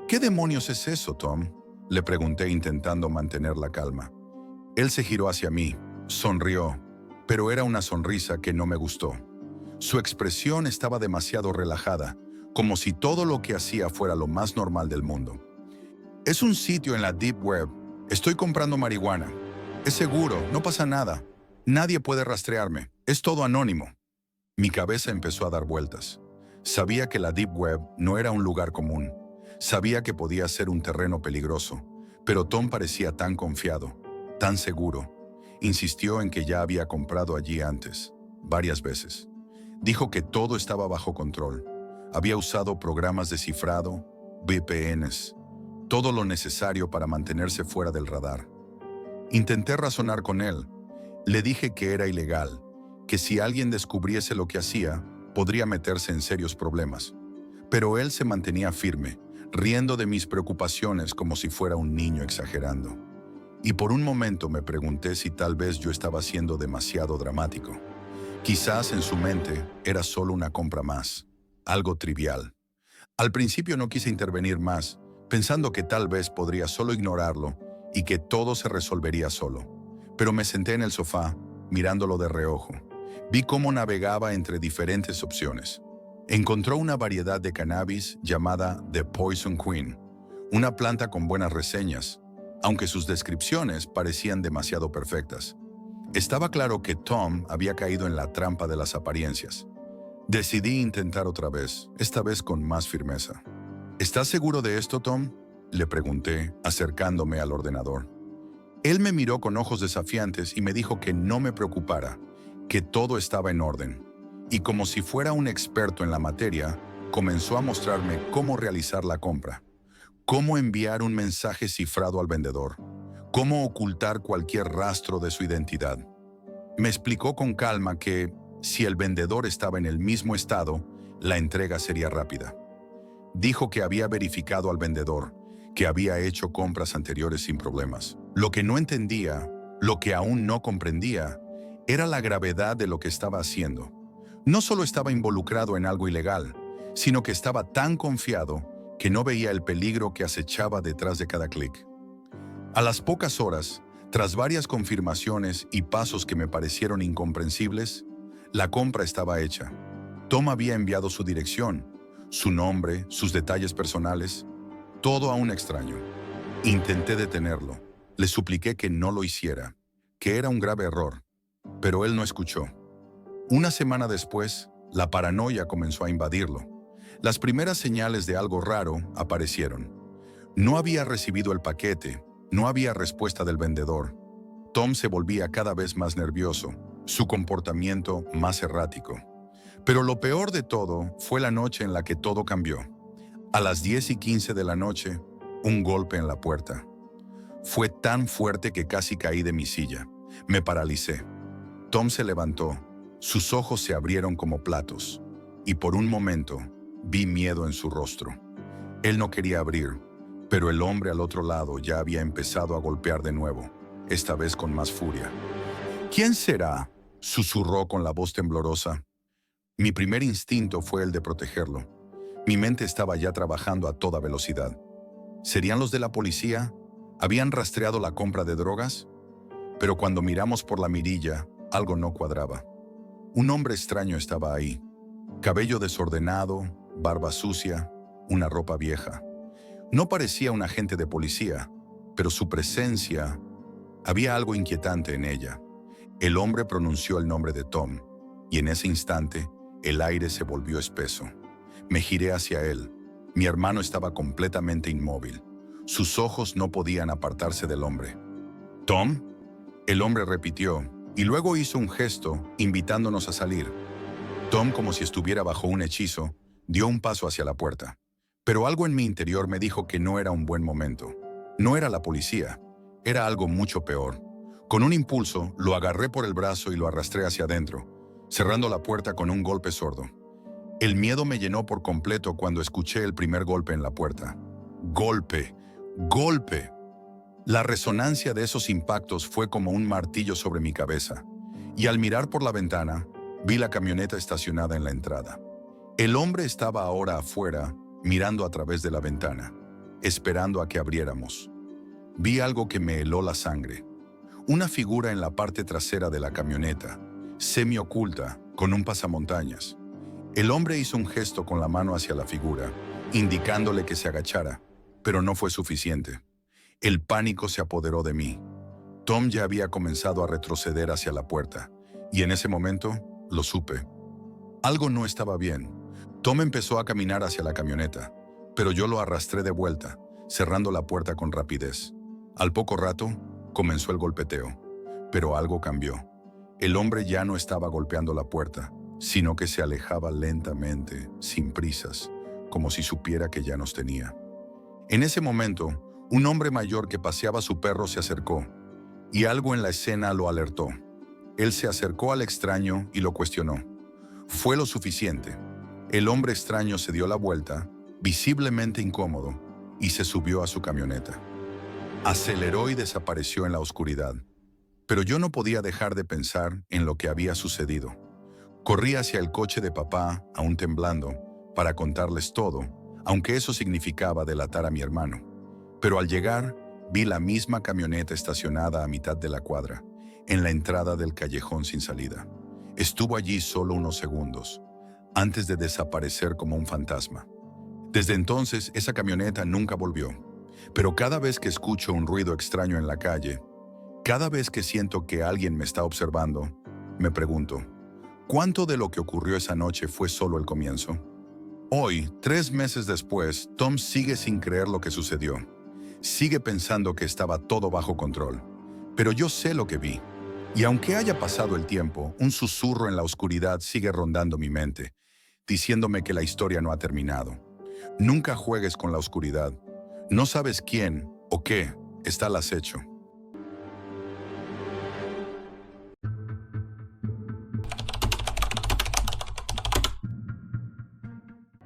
¿Qué demonios es eso, Tom? Le pregunté intentando mantener la calma. Él se giró hacia mí, sonrió, pero era una sonrisa que no me gustó. Su expresión estaba demasiado relajada, como si todo lo que hacía fuera lo más normal del mundo. Es un sitio en la Deep Web. Estoy comprando marihuana. Es seguro, no pasa nada. Nadie puede rastrearme. Es todo anónimo. Mi cabeza empezó a dar vueltas. Sabía que la Deep Web no era un lugar común. Sabía que podía ser un terreno peligroso, pero Tom parecía tan confiado, tan seguro. Insistió en que ya había comprado allí antes, varias veces. Dijo que todo estaba bajo control. Había usado programas de cifrado, VPNs, todo lo necesario para mantenerse fuera del radar. Intenté razonar con él. Le dije que era ilegal, que si alguien descubriese lo que hacía, podría meterse en serios problemas. Pero él se mantenía firme, riendo de mis preocupaciones como si fuera un niño exagerando. Y por un momento me pregunté si tal vez yo estaba siendo demasiado dramático. Quizás en su mente era solo una compra más, algo trivial. Al principio no quise intervenir más, pensando que tal vez podría solo ignorarlo y que todo se resolvería solo. Pero me senté en el sofá, mirándolo de reojo. Vi cómo navegaba entre diferentes opciones. Encontró una variedad de cannabis llamada The Poison Queen, una planta con buenas reseñas, aunque sus descripciones parecían demasiado perfectas. Estaba claro que Tom había caído en la trampa de las apariencias. Decidí intentar otra vez, esta vez con más firmeza. ¿Estás seguro de esto, Tom?, le pregunté, acercándome al ordenador. Él me miró con ojos desafiantes y me dijo que no me preocupara, que todo estaba en orden. Y como si fuera un experto en la materia, comenzó a mostrarme cómo realizar la compra, cómo enviar un mensaje cifrado al vendedor, cómo ocultar cualquier rastro de su identidad. Me explicó con calma que, si el vendedor estaba en el mismo estado, la entrega sería rápida. Dijo que había verificado al vendedor, que había hecho compras anteriores sin problemas. Lo que no entendía, lo que aún no comprendía, era la gravedad de lo que estaba haciendo. No solo estaba involucrado en algo ilegal, sino que estaba tan confiado que no veía el peligro que acechaba detrás de cada clic. A las pocas horas, tras varias confirmaciones y pasos que me parecieron incomprensibles, la compra estaba hecha. Tom había enviado su dirección, su nombre, sus detalles personales, todo a un extraño. Intenté detenerlo. Le supliqué que no lo hiciera, que era un grave error, pero él no escuchó. Una semana después, la paranoia comenzó a invadirlo. Las primeras señales de algo raro aparecieron. No había recibido el paquete, no había respuesta del vendedor. Tom se volvía cada vez más nervioso, su comportamiento más errático. Pero lo peor de todo fue la noche en la que todo cambió. A las 10:15 de la noche, un golpe en la puerta. Fue tan fuerte que casi caí de mi silla. Me paralicé. Tom se levantó. Sus ojos se abrieron como platos. Y por un momento, vi miedo en su rostro. Él no quería abrir, pero el hombre al otro lado ya había empezado a golpear de nuevo, esta vez con más furia. ¿Quién será?, susurró con la voz temblorosa. Mi primer instinto fue el de protegerlo. Mi mente estaba ya trabajando a toda velocidad. ¿Serían los de la policía? ¿Habían rastreado la compra de drogas? Pero cuando miramos por la mirilla, algo no cuadraba. Un hombre extraño estaba ahí. Cabello desordenado, barba sucia, una ropa vieja. No parecía un agente de policía, pero su presencia, había algo inquietante en ella. El hombre pronunció el nombre de Tom, y en ese instante, el aire se volvió espeso. Me giré hacia él. Mi hermano estaba completamente inmóvil. Sus ojos no podían apartarse del hombre. «¿Tom?», el hombre repitió, y luego hizo un gesto, invitándonos a salir. Tom, como si estuviera bajo un hechizo, dio un paso hacia la puerta. Pero algo en mi interior me dijo que no era un buen momento. No era la policía, era algo mucho peor. Con un impulso, lo agarré por el brazo y lo arrastré hacia adentro, cerrando la puerta con un golpe sordo. El miedo me llenó por completo cuando escuché el primer golpe en la puerta. ¡Golpe! ¡Golpe! La resonancia de esos impactos fue como un martillo sobre mi cabeza, y al mirar por la ventana, vi la camioneta estacionada en la entrada. El hombre estaba ahora afuera, mirando a través de la ventana, esperando a que abriéramos. Vi algo que me heló la sangre. Una figura en la parte trasera de la camioneta, semioculta, con un pasamontañas. El hombre hizo un gesto con la mano hacia la figura, indicándole que se agachara, pero no fue suficiente. El pánico se apoderó de mí. Tom ya había comenzado a retroceder hacia la puerta, y en ese momento lo supe. Algo no estaba bien. Tom empezó a caminar hacia la camioneta, pero yo lo arrastré de vuelta, cerrando la puerta con rapidez. Al poco rato, comenzó el golpeteo, pero algo cambió. El hombre ya no estaba golpeando la puerta, sino que se alejaba lentamente, sin prisas, como si supiera que ya nos tenía. En ese momento, un hombre mayor que paseaba a su perro se acercó, y algo en la escena lo alertó. Él se acercó al extraño y lo cuestionó. Fue lo suficiente. El hombre extraño se dio la vuelta, visiblemente incómodo, y se subió a su camioneta. Aceleró y desapareció en la oscuridad. Pero yo no podía dejar de pensar en lo que había sucedido. Corrí hacia el coche de papá, aún temblando, para contarles todo, aunque eso significaba delatar a mi hermano. Pero al llegar, vi la misma camioneta estacionada a mitad de la cuadra, en la entrada del callejón sin salida. Estuvo allí solo unos segundos, antes de desaparecer como un fantasma. Desde entonces, esa camioneta nunca volvió. Pero cada vez que escucho un ruido extraño en la calle, cada vez que siento que alguien me está observando, me pregunto, ¿cuánto de lo que ocurrió esa noche fue solo el comienzo? Hoy, 3 meses después, Tom sigue sin creer lo que sucedió. Sigue pensando que estaba todo bajo control. Pero yo sé lo que vi. Y aunque haya pasado el tiempo, un susurro en la oscuridad sigue rondando mi mente, diciéndome que la historia no ha terminado. Nunca juegues con la oscuridad. No sabes quién o qué está al acecho.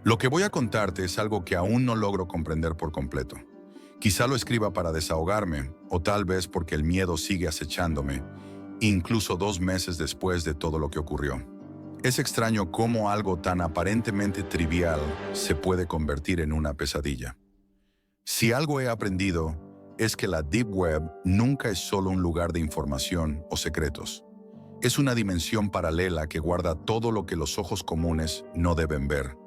Lo que voy a contarte es algo que aún no logro comprender por completo. Quizá lo escriba para desahogarme, o tal vez porque el miedo sigue acechándome, incluso 2 meses después de todo lo que ocurrió. Es extraño cómo algo tan aparentemente trivial se puede convertir en una pesadilla. Si algo he aprendido, es que la Deep Web nunca es solo un lugar de información o secretos. Es una dimensión paralela que guarda todo lo que los ojos comunes no deben ver.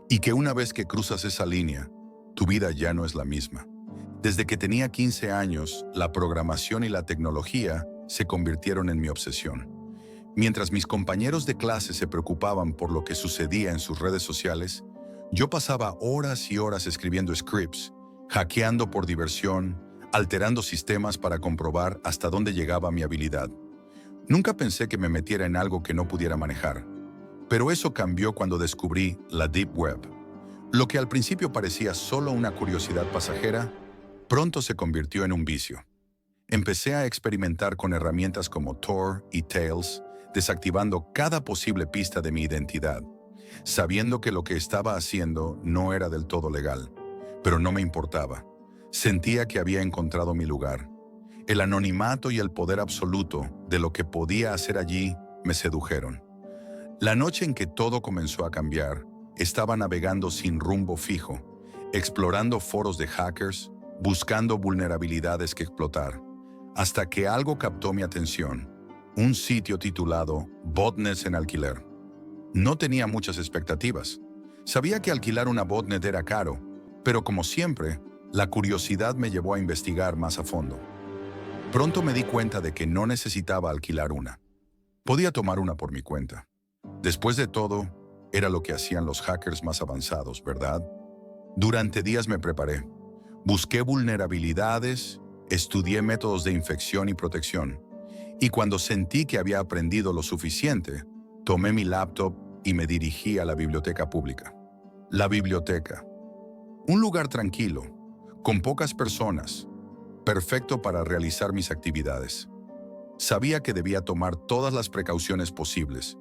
Y que una vez que cruzas esa línea, tu vida ya no es la misma. Desde que tenía 15 años, la programación y la tecnología se convirtieron en mi obsesión. Mientras mis compañeros de clase se preocupaban por lo que sucedía en sus redes sociales, yo pasaba horas y horas escribiendo scripts, hackeando por diversión, alterando sistemas para comprobar hasta dónde llegaba mi habilidad. Nunca pensé que me metiera en algo que no pudiera manejar. Pero eso cambió cuando descubrí la Deep Web. Lo que al principio parecía solo una curiosidad pasajera, pronto se convirtió en un vicio. Empecé a experimentar con herramientas como Tor y Tails, desactivando cada posible pista de mi identidad, sabiendo que lo que estaba haciendo no era del todo legal, pero no me importaba. Sentía que había encontrado mi lugar. El anonimato y el poder absoluto de lo que podía hacer allí me sedujeron. La noche en que todo comenzó a cambiar, estaba navegando sin rumbo fijo, explorando foros de hackers, buscando vulnerabilidades que explotar, hasta que algo captó mi atención, un sitio titulado Botnets en alquiler. No tenía muchas expectativas. Sabía que alquilar una botnet era caro, pero como siempre, la curiosidad me llevó a investigar más a fondo. Pronto me di cuenta de que no necesitaba alquilar una. Podía tomar una por mi cuenta. Después de todo, era lo que hacían los hackers más avanzados, ¿verdad? Durante días me preparé. Busqué vulnerabilidades, estudié métodos de infección y protección. Y cuando sentí que había aprendido lo suficiente, tomé mi laptop y me dirigí a la biblioteca pública. La biblioteca. Un lugar tranquilo, con pocas personas, perfecto para realizar mis actividades. Sabía que debía tomar todas las precauciones posibles.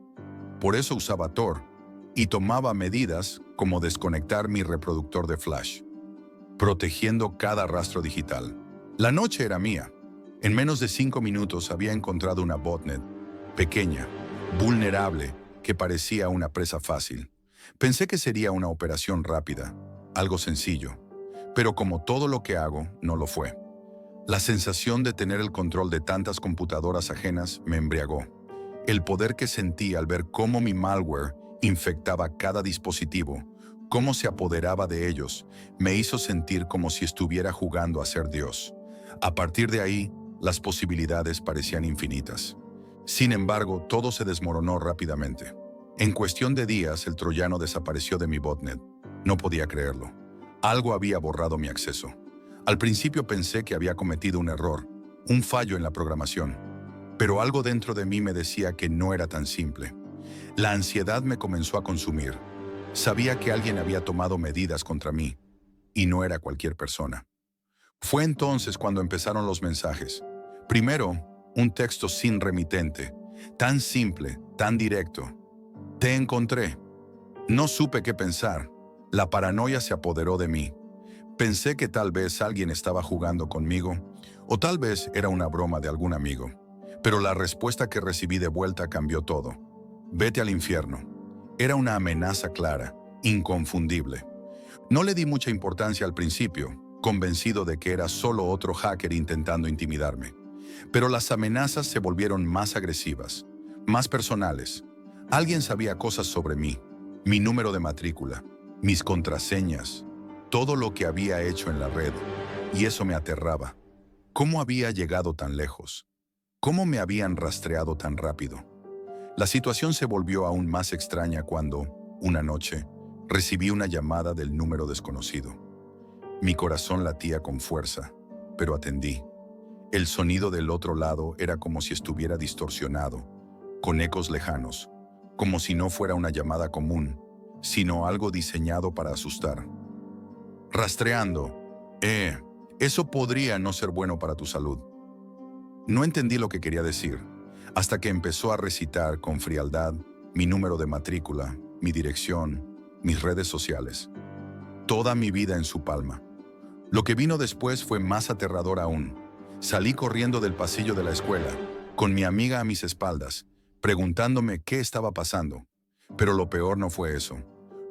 Por eso usaba Tor y tomaba medidas como desconectar mi reproductor de flash, protegiendo cada rastro digital. La noche era mía. En menos de 5 minutos había encontrado una botnet, pequeña, vulnerable, que parecía una presa fácil. Pensé que sería una operación rápida, algo sencillo, pero como todo lo que hago, no lo fue. La sensación de tener el control de tantas computadoras ajenas me embriagó. El poder que sentí al ver cómo mi malware infectaba cada dispositivo, cómo se apoderaba de ellos, me hizo sentir como si estuviera jugando a ser Dios. A partir de ahí, las posibilidades parecían infinitas. Sin embargo, todo se desmoronó rápidamente. En cuestión de días, el troyano desapareció de mi botnet. No podía creerlo. Algo había borrado mi acceso. Al principio pensé que había cometido un error, un fallo en la programación. Pero algo dentro de mí me decía que no era tan simple. La ansiedad me comenzó a consumir. Sabía que alguien había tomado medidas contra mí, y no era cualquier persona. Fue entonces cuando empezaron los mensajes. Primero, un texto sin remitente, tan simple, tan directo. Te encontré. No supe qué pensar. La paranoia se apoderó de mí. Pensé que tal vez alguien estaba jugando conmigo, o tal vez era una broma de algún amigo. Pero la respuesta que recibí de vuelta cambió todo. Vete al infierno. Era una amenaza clara, inconfundible. No le di mucha importancia al principio, convencido de que era solo otro hacker intentando intimidarme. Pero las amenazas se volvieron más agresivas, más personales. Alguien sabía cosas sobre mí, mi número de matrícula, mis contraseñas, todo lo que había hecho en la red, y eso me aterraba. ¿Cómo había llegado tan lejos? ¿Cómo me habían rastreado tan rápido? La situación se volvió aún más extraña cuando, una noche, recibí una llamada del número desconocido. Mi corazón latía con fuerza, pero atendí. El sonido del otro lado era como si estuviera distorsionado, con ecos lejanos, como si no fuera una llamada común, sino algo diseñado para asustar. Rastreando. Eso podría no ser bueno para tu salud. No entendí lo que quería decir, hasta que empezó a recitar con frialdad mi número de matrícula, mi dirección, mis redes sociales. Toda mi vida en su palma. Lo que vino después fue más aterrador aún. Salí corriendo del pasillo de la escuela, con mi amiga a mis espaldas, preguntándome qué estaba pasando. Pero lo peor no fue eso.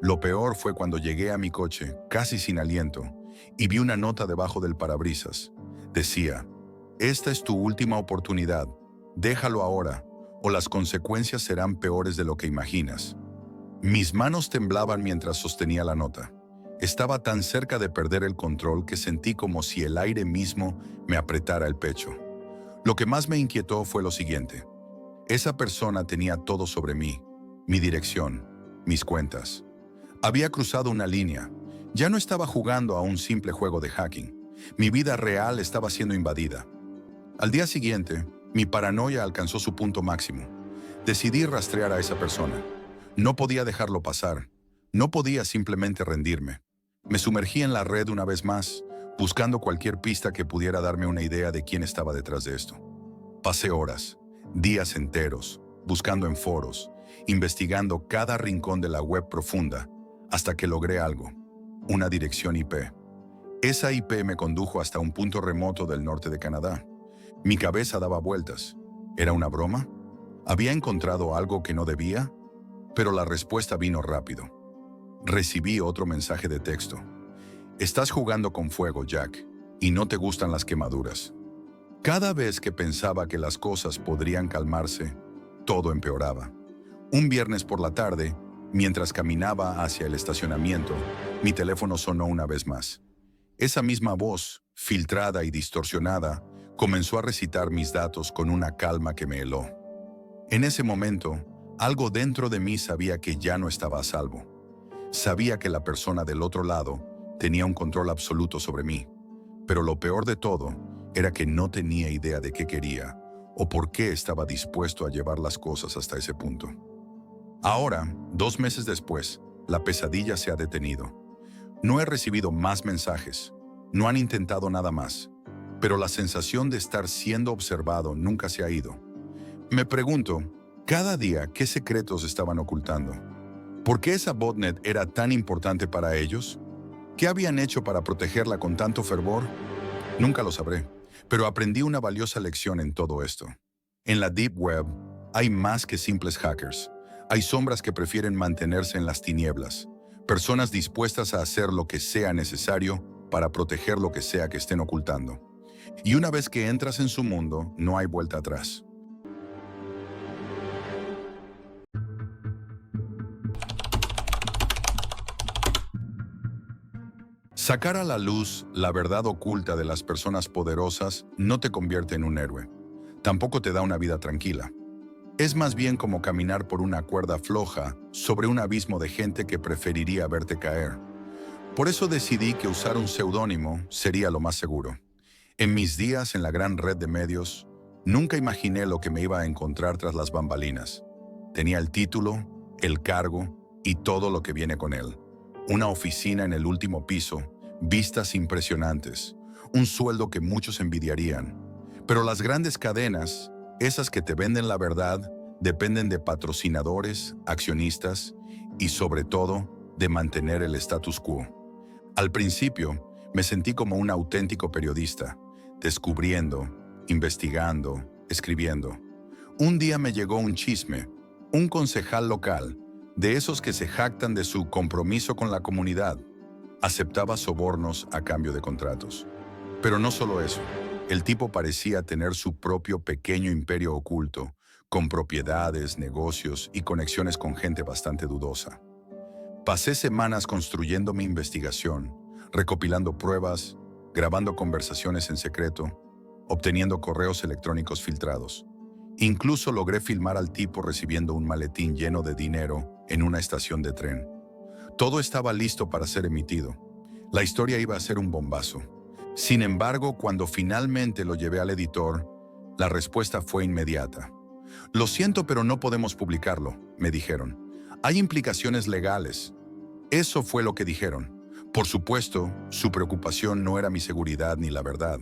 Lo peor fue cuando llegué a mi coche, casi sin aliento, y vi una nota debajo del parabrisas. Decía: esta es tu última oportunidad. Déjalo ahora, o las consecuencias serán peores de lo que imaginas. Mis manos temblaban mientras sostenía la nota. Estaba tan cerca de perder el control que sentí como si el aire mismo me apretara el pecho. Lo que más me inquietó fue lo siguiente. Esa persona tenía todo sobre mí, mi dirección, mis cuentas. Había cruzado una línea. Ya no estaba jugando a un simple juego de hacking. Mi vida real estaba siendo invadida. Al día siguiente, mi paranoia alcanzó su punto máximo. Decidí rastrear a esa persona. No podía dejarlo pasar. No podía simplemente rendirme. Me sumergí en la red una vez más, buscando cualquier pista que pudiera darme una idea de quién estaba detrás de esto. Pasé horas, días enteros, buscando en foros, investigando cada rincón de la web profunda, hasta que logré algo, una dirección IP. Esa IP me condujo hasta un punto remoto del norte de Canadá. Mi cabeza daba vueltas. ¿Era una broma? ¿Había encontrado algo que no debía? Pero la respuesta vino rápido. Recibí otro mensaje de texto. Estás jugando con fuego, Jack, y no te gustan las quemaduras. Cada vez que pensaba que las cosas podrían calmarse, todo empeoraba. Un viernes por la tarde, mientras caminaba hacia el estacionamiento, mi teléfono sonó una vez más. Esa misma voz, filtrada y distorsionada, comenzó a recitar mis datos con una calma que me heló. En ese momento, algo dentro de mí sabía que ya no estaba a salvo. Sabía que la persona del otro lado tenía un control absoluto sobre mí, pero lo peor de todo era que no tenía idea de qué quería o por qué estaba dispuesto a llevar las cosas hasta ese punto. Ahora, 2 meses después, la pesadilla se ha detenido. No he recibido más mensajes, no han intentado nada más, pero la sensación de estar siendo observado nunca se ha ido. Me pregunto, cada día, ¿qué secretos estaban ocultando? ¿Por qué esa botnet era tan importante para ellos? ¿Qué habían hecho para protegerla con tanto fervor? Nunca lo sabré. Pero aprendí una valiosa lección en todo esto. En la Deep Web hay más que simples hackers. Hay sombras que prefieren mantenerse en las tinieblas. Personas dispuestas a hacer lo que sea necesario para proteger lo que sea que estén ocultando. Y una vez que entras en su mundo, no hay vuelta atrás. Sacar a la luz la verdad oculta de las personas poderosas no te convierte en un héroe. Tampoco te da una vida tranquila. Es más bien como caminar por una cuerda floja sobre un abismo de gente que preferiría verte caer. Por eso decidí que usar un seudónimo sería lo más seguro. En mis días en la gran red de medios, nunca imaginé lo que me iba a encontrar tras las bambalinas. Tenía el título, el cargo y todo lo que viene con él. Una oficina en el último piso, vistas impresionantes, un sueldo que muchos envidiarían. Pero las grandes cadenas, esas que te venden la verdad, dependen de patrocinadores, accionistas y sobre todo de mantener el status quo. Al principio, me sentí como un auténtico periodista, descubriendo, investigando, escribiendo. Un día me llegó un chisme, un concejal local, de esos que se jactan de su compromiso con la comunidad. Aceptaba sobornos a cambio de contratos. Pero no solo eso, el tipo parecía tener su propio pequeño imperio oculto, con propiedades, negocios y conexiones con gente bastante dudosa. Pasé semanas construyendo mi investigación, recopilando pruebas, grabando conversaciones en secreto, obteniendo correos electrónicos filtrados. Incluso logré filmar al tipo recibiendo un maletín lleno de dinero en una estación de tren. Todo estaba listo para ser emitido. La historia iba a ser un bombazo. Sin embargo, cuando finalmente lo llevé al editor, la respuesta fue inmediata. Lo siento, pero no podemos publicarlo, me dijeron. Hay implicaciones legales. Eso fue lo que dijeron. Por supuesto, su preocupación no era mi seguridad ni la verdad.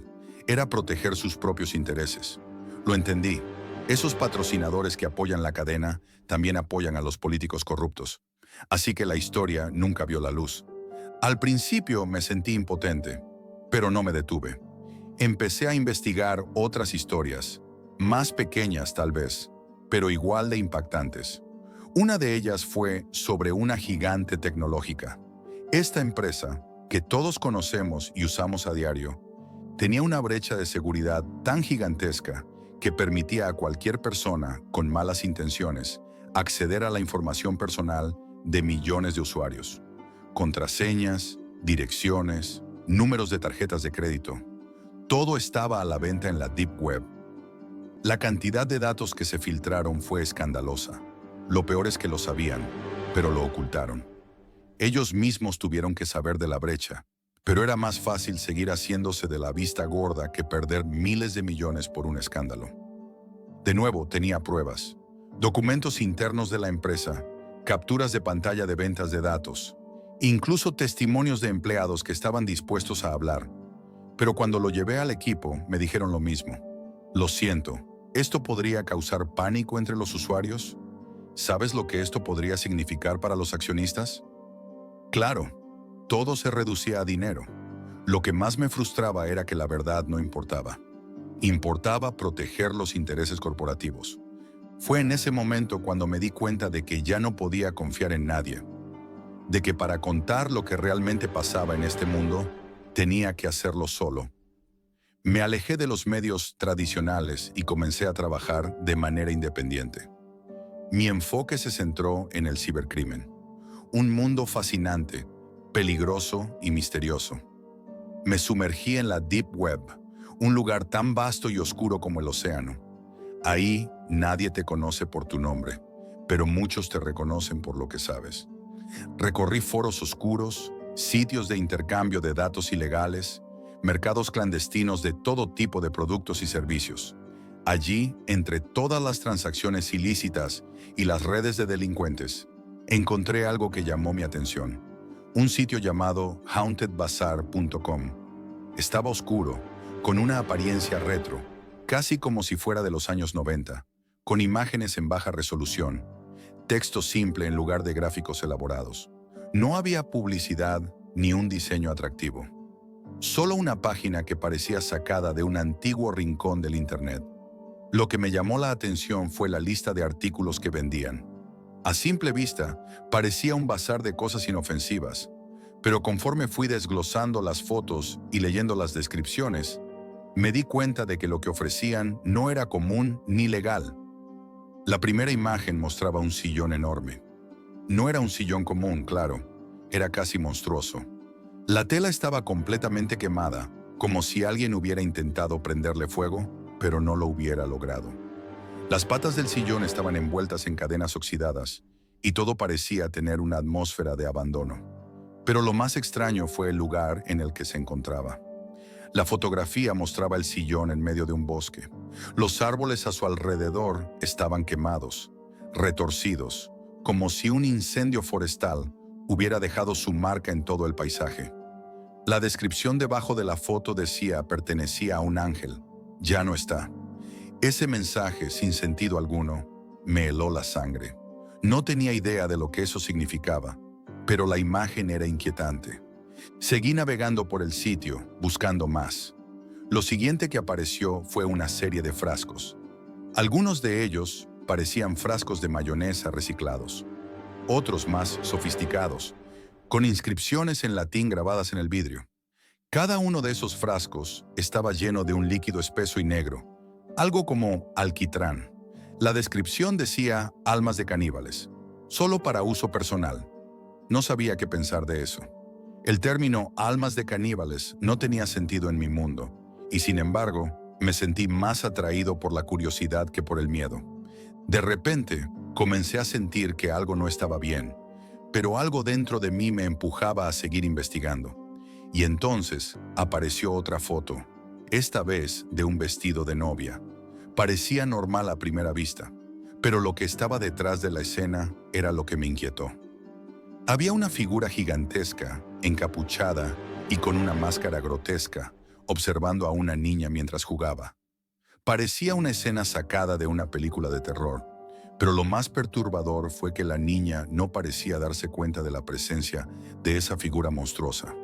Era proteger sus propios intereses. Lo entendí. Esos patrocinadores que apoyan la cadena también apoyan a los políticos corruptos. Así que la historia nunca vio la luz. Al principio me sentí impotente, pero no me detuve. Empecé a investigar otras historias, más pequeñas tal vez, pero igual de impactantes. Una de ellas fue sobre una gigante tecnológica. Esta empresa, que todos conocemos y usamos a diario, tenía una brecha de seguridad tan gigantesca que permitía a cualquier persona con malas intenciones acceder a la información personal de millones de usuarios. Contraseñas, direcciones, números de tarjetas de crédito. Todo estaba a la venta en la Deep Web. La cantidad de datos que se filtraron fue escandalosa. Lo peor es que lo sabían, pero lo ocultaron. Ellos mismos tuvieron que saber de la brecha, pero era más fácil seguir haciéndose de la vista gorda que perder miles de millones por un escándalo. De nuevo, tenía pruebas, documentos internos de la empresa, capturas de pantalla de ventas de datos, incluso testimonios de empleados que estaban dispuestos a hablar. Pero cuando lo llevé al equipo, me dijeron lo mismo. Lo siento, ¿esto podría causar pánico entre los usuarios? ¿Sabes lo que esto podría significar para los accionistas? Claro, todo se reducía a dinero. Lo que más me frustraba era que la verdad no importaba. Importaba proteger los intereses corporativos. Fue en ese momento cuando me di cuenta de que ya no podía confiar en nadie. De que para contar lo que realmente pasaba en este mundo, tenía que hacerlo solo. Me alejé de los medios tradicionales y comencé a trabajar de manera independiente. Mi enfoque se centró en el cibercrimen, un mundo fascinante, peligroso y misterioso. Me sumergí en la Deep Web, un lugar tan vasto y oscuro como el océano. Ahí nadie te conoce por tu nombre, pero muchos te reconocen por lo que sabes. Recorrí foros oscuros, sitios de intercambio de datos ilegales, mercados clandestinos de todo tipo de productos y servicios. Allí, entre todas las transacciones ilícitas y las redes de delincuentes, encontré algo que llamó mi atención. Un sitio llamado hauntedbazaar.com. Estaba oscuro, con una apariencia retro, casi como si fuera de los años 90, con imágenes en baja resolución, texto simple en lugar de gráficos elaborados. No había publicidad ni un diseño atractivo. Solo una página que parecía sacada de un antiguo rincón del Internet. Lo que me llamó la atención fue la lista de artículos que vendían. A simple vista, parecía un bazar de cosas inofensivas, pero conforme fui desglosando las fotos y leyendo las descripciones, me di cuenta de que lo que ofrecían no era común ni legal. La primera imagen mostraba un sillón enorme. No era un sillón común, claro, era casi monstruoso. La tela estaba completamente quemada, como si alguien hubiera intentado prenderle fuego, pero no lo hubiera logrado. Las patas del sillón estaban envueltas en cadenas oxidadas, y todo parecía tener una atmósfera de abandono. Pero lo más extraño fue el lugar en el que se encontraba. La fotografía mostraba el sillón en medio de un bosque. Los árboles a su alrededor estaban quemados, retorcidos, como si un incendio forestal hubiera dejado su marca en todo el paisaje. La descripción debajo de la foto decía pertenecía a un ángel. Ya no está. Ese mensaje, sin sentido alguno, me heló la sangre. No tenía idea de lo que eso significaba, pero la imagen era inquietante. Seguí navegando por el sitio, buscando más. Lo siguiente que apareció fue una serie de frascos. Algunos de ellos parecían frascos de mayonesa reciclados. Otros más sofisticados, con inscripciones en latín grabadas en el vidrio. Cada uno de esos frascos estaba lleno de un líquido espeso y negro, algo como alquitrán. La descripción decía almas de caníbales, solo para uso personal. No sabía qué pensar de eso. El término almas de caníbales no tenía sentido en mi mundo, y sin embargo, me sentí más atraído por la curiosidad que por el miedo. De repente, comencé a sentir que algo no estaba bien, pero algo dentro de mí me empujaba a seguir investigando. Y entonces apareció otra foto, esta vez de un vestido de novia. Parecía normal a primera vista, pero lo que estaba detrás de la escena era lo que me inquietó. Había una figura gigantesca, encapuchada y con una máscara grotesca, observando a una niña mientras jugaba. Parecía una escena sacada de una película de terror, pero lo más perturbador fue que la niña no parecía darse cuenta de la presencia de esa figura monstruosa.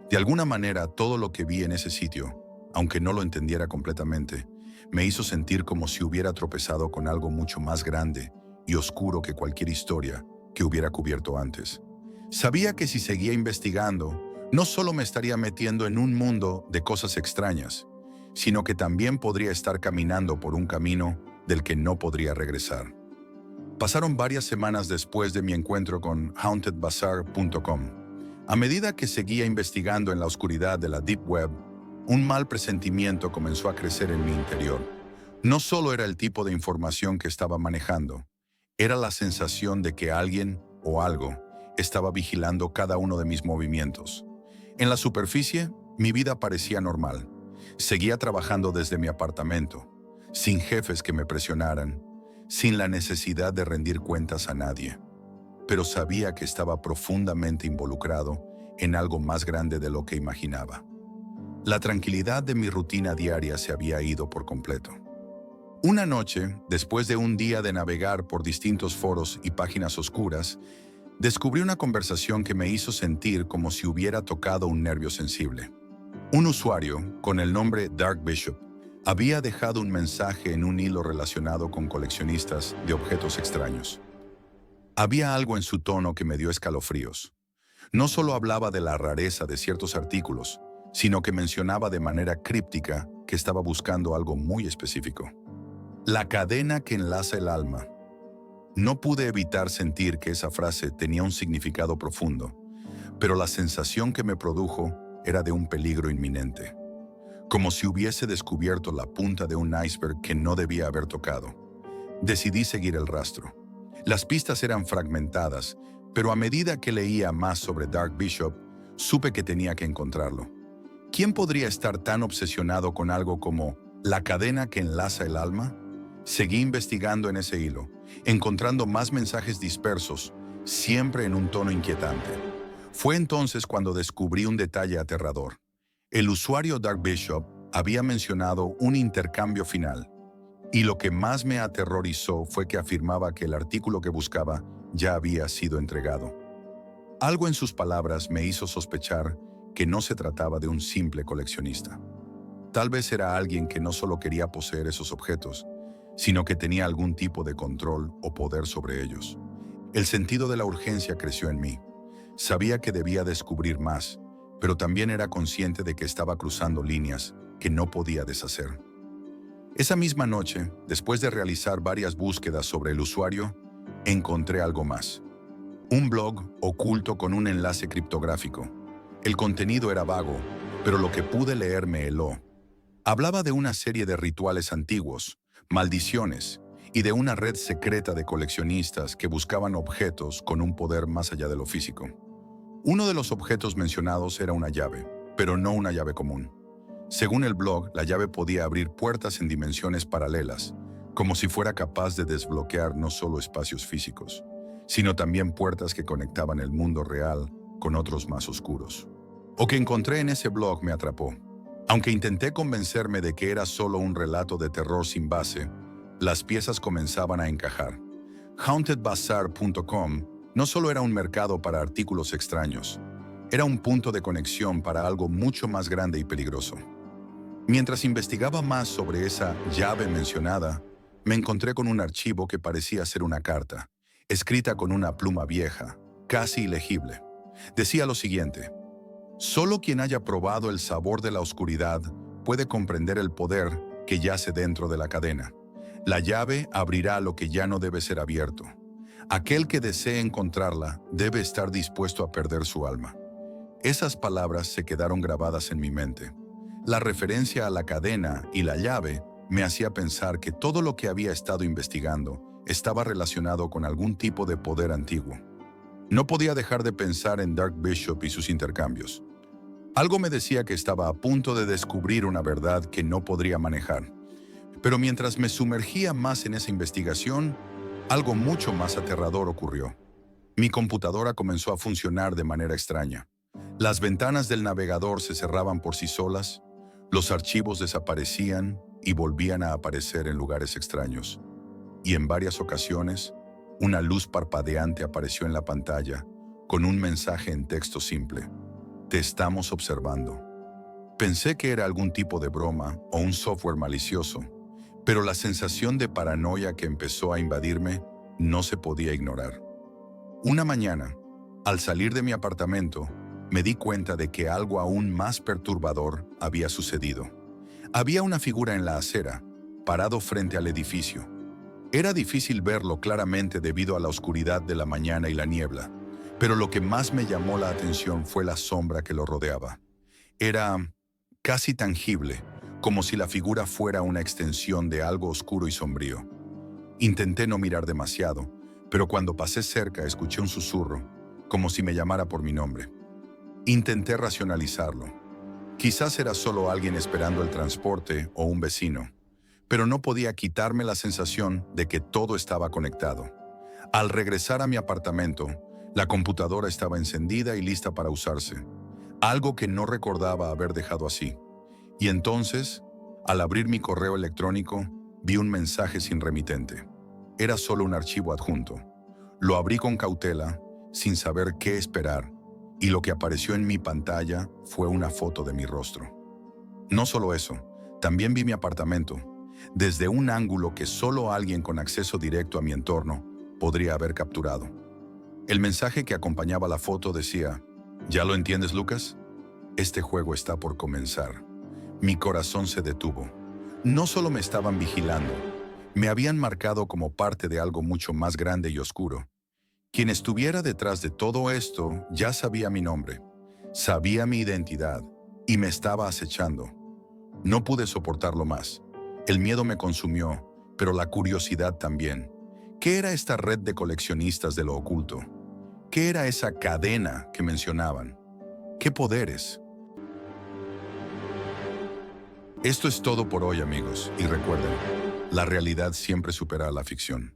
De alguna manera, todo lo que vi en ese sitio, aunque no lo entendiera completamente, me hizo sentir como si hubiera tropezado con algo mucho más grande y oscuro que cualquier historia que hubiera cubierto antes. Sabía que si seguía investigando, no solo me estaría metiendo en un mundo de cosas extrañas, sino que también podría estar caminando por un camino del que no podría regresar. Pasaron varias semanas después de mi encuentro con hauntedbazaar.com. A medida que seguía investigando en la oscuridad de la Deep Web, un mal presentimiento comenzó a crecer en mi interior. No solo era el tipo de información que estaba manejando, era la sensación de que alguien o algo estaba vigilando cada uno de mis movimientos. En la superficie, mi vida parecía normal. Seguía trabajando desde mi apartamento, sin jefes que me presionaran, sin la necesidad de rendir cuentas a nadie. Pero sabía que estaba profundamente involucrado en algo más grande de lo que imaginaba. La tranquilidad de mi rutina diaria se había ido por completo. Una noche, después de un día de navegar por distintos foros y páginas oscuras, descubrí una conversación que me hizo sentir como si hubiera tocado un nervio sensible. Un usuario, con el nombre Dark Bishop, había dejado un mensaje en un hilo relacionado con coleccionistas de objetos extraños. Había algo en su tono que me dio escalofríos. No solo hablaba de la rareza de ciertos artículos, sino que mencionaba de manera críptica que estaba buscando algo muy específico. La cadena que enlaza el alma. No pude evitar sentir que esa frase tenía un significado profundo, pero la sensación que me produjo era de un peligro inminente, como si hubiese descubierto la punta de un iceberg que no debía haber tocado. Decidí seguir el rastro. Las pistas eran fragmentadas, pero a medida que leía más sobre Dark Bishop, supe que tenía que encontrarlo. ¿Quién podría estar tan obsesionado con algo como la cadena que enlaza el alma? Seguí investigando en ese hilo, encontrando más mensajes dispersos, siempre en un tono inquietante. Fue entonces cuando descubrí un detalle aterrador. El usuario Dark Bishop había mencionado un intercambio final, y lo que más me aterrorizó fue que afirmaba que el artículo que buscaba ya había sido entregado. Algo en sus palabras me hizo sospechar que no se trataba de un simple coleccionista. Tal vez era alguien que no solo quería poseer esos objetos, sino que tenía algún tipo de control o poder sobre ellos. El sentido de la urgencia creció en mí. Sabía que debía descubrir más, pero también era consciente de que estaba cruzando líneas que no podía deshacer. Esa misma noche, después de realizar varias búsquedas sobre el usuario, encontré algo más. Un blog oculto con un enlace criptográfico. El contenido era vago, pero lo que pude leer me heló. Hablaba de una serie de rituales antiguos, maldiciones, y de una red secreta de coleccionistas que buscaban objetos con un poder más allá de lo físico. Uno de los objetos mencionados era una llave, pero no una llave común. Según el blog, la llave podía abrir puertas en dimensiones paralelas, como si fuera capaz de desbloquear no solo espacios físicos, sino también puertas que conectaban el mundo real con otros más oscuros. Lo que encontré en ese blog me atrapó. Aunque intenté convencerme de que era solo un relato de terror sin base, las piezas comenzaban a encajar. HauntedBazaar.com no solo era un mercado para artículos extraños, era un punto de conexión para algo mucho más grande y peligroso. Mientras investigaba más sobre esa llave mencionada, me encontré con un archivo que parecía ser una carta, escrita con una pluma vieja, casi ilegible. Decía lo siguiente: solo quien haya probado el sabor de la oscuridad puede comprender el poder que yace dentro de la cadena. La llave abrirá lo que ya no debe ser abierto. Aquel que desee encontrarla debe estar dispuesto a perder su alma. Esas palabras se quedaron grabadas en mi mente. La referencia a la cadena y la llave me hacía pensar que todo lo que había estado investigando estaba relacionado con algún tipo de poder antiguo. No podía dejar de pensar en Dark Bishop y sus intercambios. Algo me decía que estaba a punto de descubrir una verdad que no podría manejar. Pero mientras me sumergía más en esa investigación, algo mucho más aterrador ocurrió. Mi computadora comenzó a funcionar de manera extraña. Las ventanas del navegador se cerraban por sí solas, los archivos desaparecían y volvían a aparecer en lugares extraños. Y en varias ocasiones, una luz parpadeante apareció en la pantalla con un mensaje en texto simple: te estamos observando. Pensé que era algún tipo de broma o un software malicioso, pero la sensación de paranoia que empezó a invadirme no se podía ignorar. Una mañana, al salir de mi apartamento, me di cuenta de que algo aún más perturbador había sucedido. Había una figura en la acera, parado frente al edificio. Era difícil verlo claramente debido a la oscuridad de la mañana y la niebla, pero lo que más me llamó la atención fue la sombra que lo rodeaba. Era casi tangible, como si la figura fuera una extensión de algo oscuro y sombrío. Intenté no mirar demasiado, pero cuando pasé cerca escuché un susurro, como si me llamara por mi nombre. Intenté racionalizarlo. Quizás era solo alguien esperando el transporte o un vecino, pero no podía quitarme la sensación de que todo estaba conectado. Al regresar a mi apartamento, la computadora estaba encendida y lista para usarse, algo que no recordaba haber dejado así. Y entonces, al abrir mi correo electrónico, vi un mensaje sin remitente. Era solo un archivo adjunto. Lo abrí con cautela, sin saber qué esperar, y lo que apareció en mi pantalla fue una foto de mi rostro. No solo eso, también vi mi apartamento, desde un ángulo que solo alguien con acceso directo a mi entorno podría haber capturado. El mensaje que acompañaba la foto decía: ¿ya lo entiendes, Lucas? Este juego está por comenzar. Mi corazón se detuvo. No solo me estaban vigilando, me habían marcado como parte de algo mucho más grande y oscuro. Quien estuviera detrás de todo esto ya sabía mi nombre, sabía mi identidad y me estaba acechando. No pude soportarlo más. El miedo me consumió, pero la curiosidad también. ¿Qué era esta red de coleccionistas de lo oculto? ¿Qué era esa cadena que mencionaban? ¿Qué poderes? Esto es todo por hoy, amigos, y recuerden, la realidad siempre supera a la ficción.